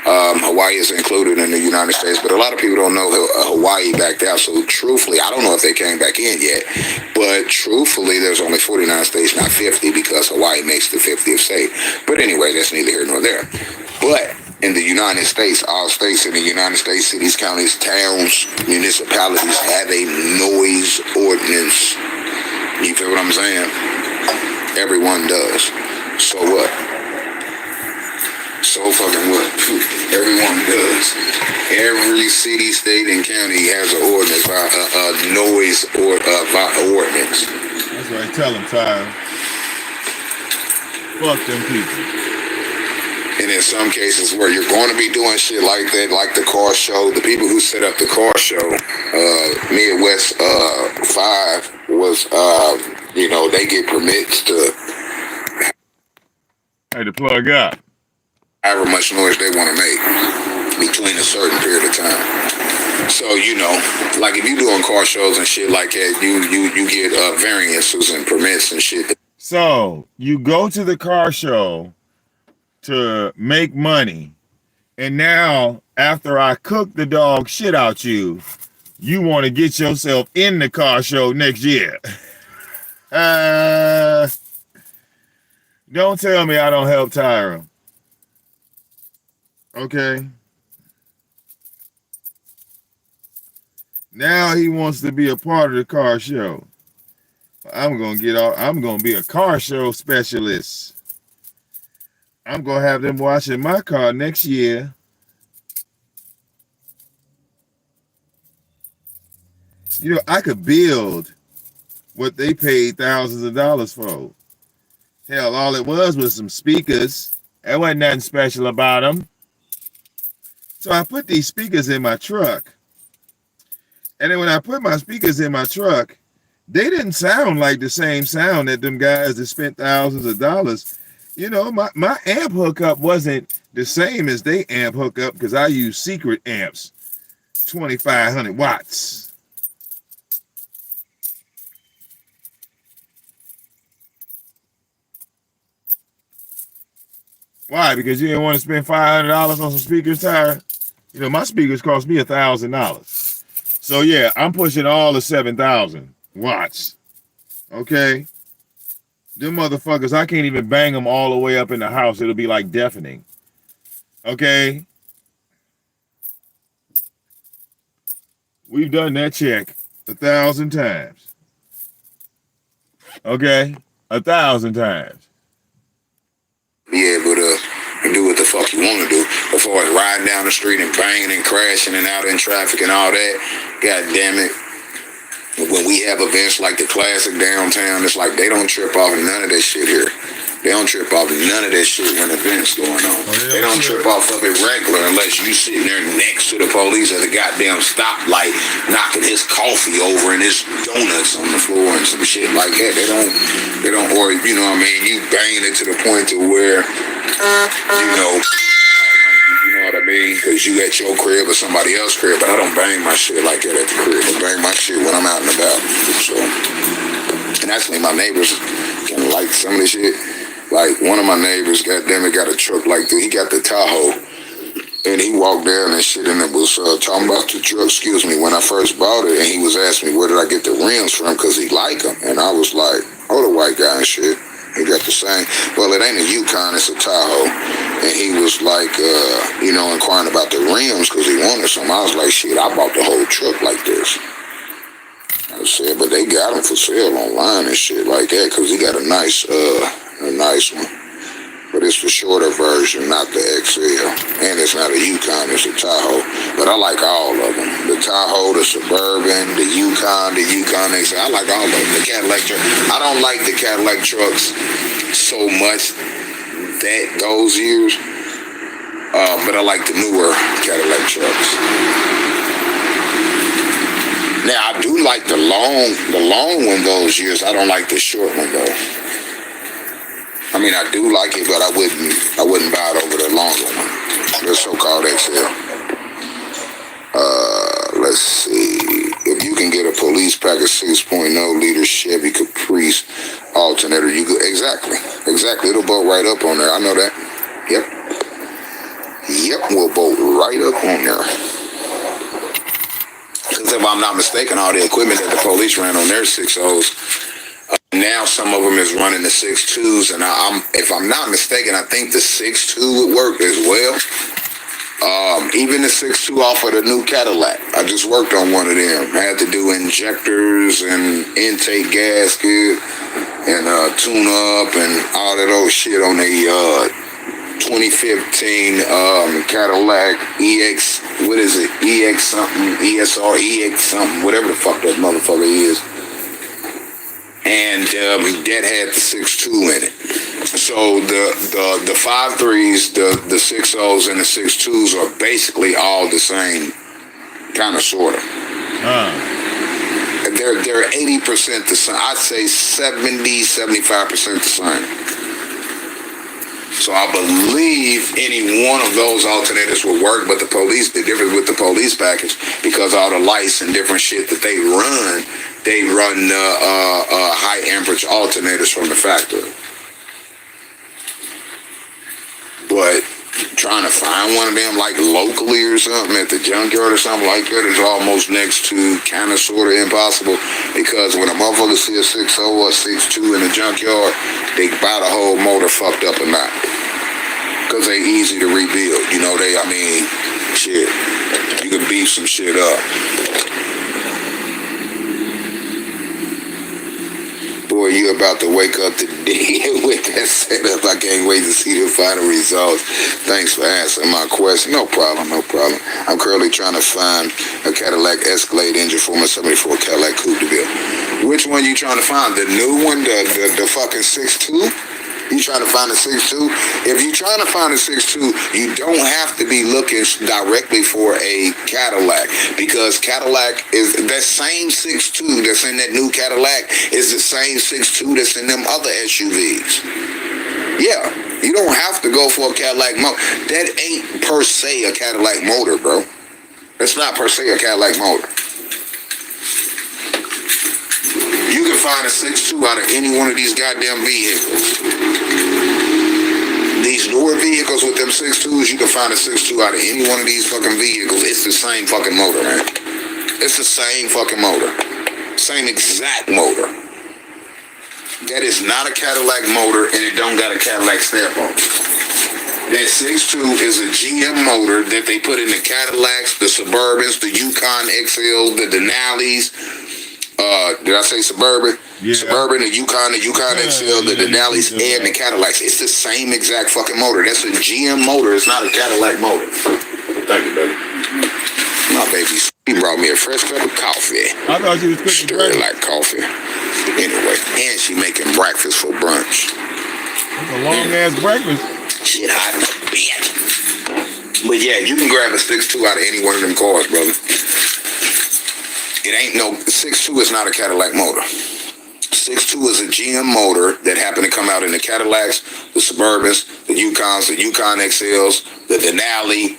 Hawaii is included in the United States, but a lot of people don't know Hawaii backed out. So truthfully, I don't know if they came back in yet, but truthfully, there's only 49 states, not 50, because Hawaii makes the 50th state. But anyway, that's neither here nor there. But in the United States, all states in the United States, cities, counties, towns, municipalities have a noise ordinance. You feel what I'm saying? Everyone does. So what? So fucking what? Everyone does. Every city, state, and county has an ordinance, a noise ordinance. That's right. Tell them, Tyra. Fuck them people. And in some cases where you're going to be doing shit like that, like the car show, the people who set up the car show, Midwest 5 was, they get permits to Plug up. however much noise they want to make between a certain period of time. So, like if you're doing car shows and shit like that, you get variances and permits and shit. So you go to the car show to make money, and now after I cook the dog shit out you want to get yourself in the car show next year. Don't tell me I don't help Tyra. Okay. Now he wants to be a part of the car show. I'm gonna be a car show specialist. I'm gonna have them washing my car next year. You know, I could build what they paid thousands of dollars for. Hell, all it was some speakers. There wasn't nothing special about them. So I put these speakers in my truck. And then when I put my speakers in my truck, they didn't sound like the same sound that them guys that spent thousands of dollars. You know, my amp hookup wasn't the same as they amp hookup because I use secret amps, 2,500 watts. Why? Because you didn't want to spend $500 on some speakers, Tyra? You know, my speakers cost me $1,000. So yeah, I'm pushing all the 7,000 watts. Okay? Them motherfuckers, I can't even bang them all the way up in the house. It'll be like deafening. Okay? We've done that check 1,000 times. Okay? 1,000 times. Be able to do what the fuck you want to do. As far as riding down the street and banging and crashing and out in traffic and all that, god damn it. When we have events like the classic downtown, it's like they don't trip off none of that shit here. They don't trip off none of that shit when events going on. They don't trip off of it regular unless you sitting there next to the police at the goddamn stoplight knocking his coffee over and his donuts on the floor and some shit like that. They don't, or you know what I mean, you banging it to the point to where, you know what I mean? Because you at your crib or somebody else's crib, but I don't bang my shit like that at the crib. I bang my shit when I'm out and about. So, and actually my neighbors can like some of this shit. Like one of my neighbors, goddamn it, got a truck like that. He got the Tahoe, and he walked down and shit, and it was talking about the truck. Excuse me, when I first bought it, and he was asking me where did I get the rims from because he like them, and I was like, oh, the white guy and shit. He got the same. Well, it ain't a Yukon, it's a Tahoe. And he was like, you know, inquiring about the rims because he wanted some. I was like, shit, I bought the whole truck like this. I said, but they got them for sale online and shit like that because he got a nice one. But it's the shorter version, not the XL. And it's not a Yukon, it's a Tahoe. But I like all of them. The Tahoe, the Suburban, the Yukon XL. I like all of them. The Cadillac truck. I don't like the Cadillac trucks so much those years. But I like the newer Cadillac trucks. Now, I do like the long one those years. I don't like the short one, though. I mean, I do like it, but I wouldn't buy it over the longer one, the so-called XL. Let's see. If you can get a police pack of 6.0 liter Chevy Caprice alternator, you go exactly. It'll bolt right up on there. I know that. Yep, we'll bolt right up on there. Because if I'm not mistaken, all the equipment that the police ran on their 6.0s. Now some of them is running the 6.2s, and if I'm not mistaken, I think the 6.2 would work as well. Even the 6.2 off of the new Cadillac. I just worked on one of them. I had to do injectors and intake gasket and tune up and all that old shit on the 2015 Cadillac EX. What is it? EX something, ESR, EX something, whatever the fuck that motherfucker is. And that had the 6.2 in it. So the 5.3s, the 6.0s, and the 6.2s are basically all the same, kind of, sort of. They're 80% the same. I'd say 70-75% the same. So I believe any one of those alternators will work, but the difference with the police package, because all the lights and different shit that they run high amperage alternators from the factory. But trying to find one of them like locally or something at the junkyard or something like that is almost next to kind of sort of impossible, because when a motherfucker see a 6.0 or 6.2 in the junkyard, they buy the whole motor fucked up or not, because they easy to rebuild. You know, shit, you can beef some shit up. Boy, you about to wake up today with that setup. I can't wait to see the final results. Thanks for answering my question. No problem, no problem. I'm currently trying to find a Cadillac Escalade engine for my 74 Cadillac Coupe de Ville. Which one you trying to find? The new one, the fucking 6.2? You trying to find a 6.2? If you trying to find a 6.2, you don't have to be looking directly for a Cadillac, because Cadillac is that same 6.2 that's in that new Cadillac is the same 6.2 that's in them other SUVs. Yeah, you don't have to go for a Cadillac motor. That ain't per se a Cadillac motor, bro. That's not per se a Cadillac motor. You can find a 6.2 out of any one of these goddamn vehicles. These newer vehicles with them 6.2s, you can find a 6.2 out of any one of these fucking vehicles. It's the same fucking motor, man. It's the same fucking motor. Same exact motor. That is not a Cadillac motor, and it don't got a Cadillac stamp on it. That 6.2 is a GM motor that they put in the Cadillacs, the Suburbans, the Yukon XLs, the Denali's. Did I say Suburban? Yeah. Suburban, the Yukon XL, the Denali's, and the Cadillacs. It's the same exact fucking motor. That's a GM motor. It's not a Cadillac motor. Thank you, baby. My baby, she brought me a fresh cup of coffee. I thought she was cooking Stir like coffee. Anyway, and she making breakfast for brunch. That's a long-ass breakfast. Shit, hot as a bitch. But yeah, you can grab a 6.2 out of any one of them cars, brother. It ain't no 6.2 is not a Cadillac motor. 6.2 is a GM motor that happened to come out in the Cadillacs, the Suburbans, the Yukons, the Yukon XLs, the Denali,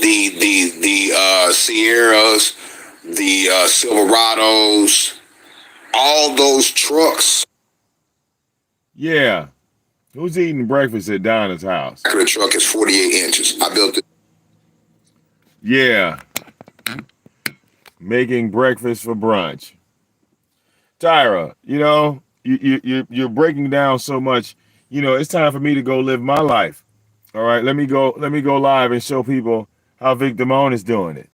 the Sierras, the Silverados, all those trucks. Yeah. Who's eating breakfast at Donna's house? The truck is 48 inches. I built it. Yeah. Making breakfast for brunch. Tyra, you know, you're breaking down so much. You know, it's time for me to go live my life. All right, let me go live and show people how VicDamoane is doing it.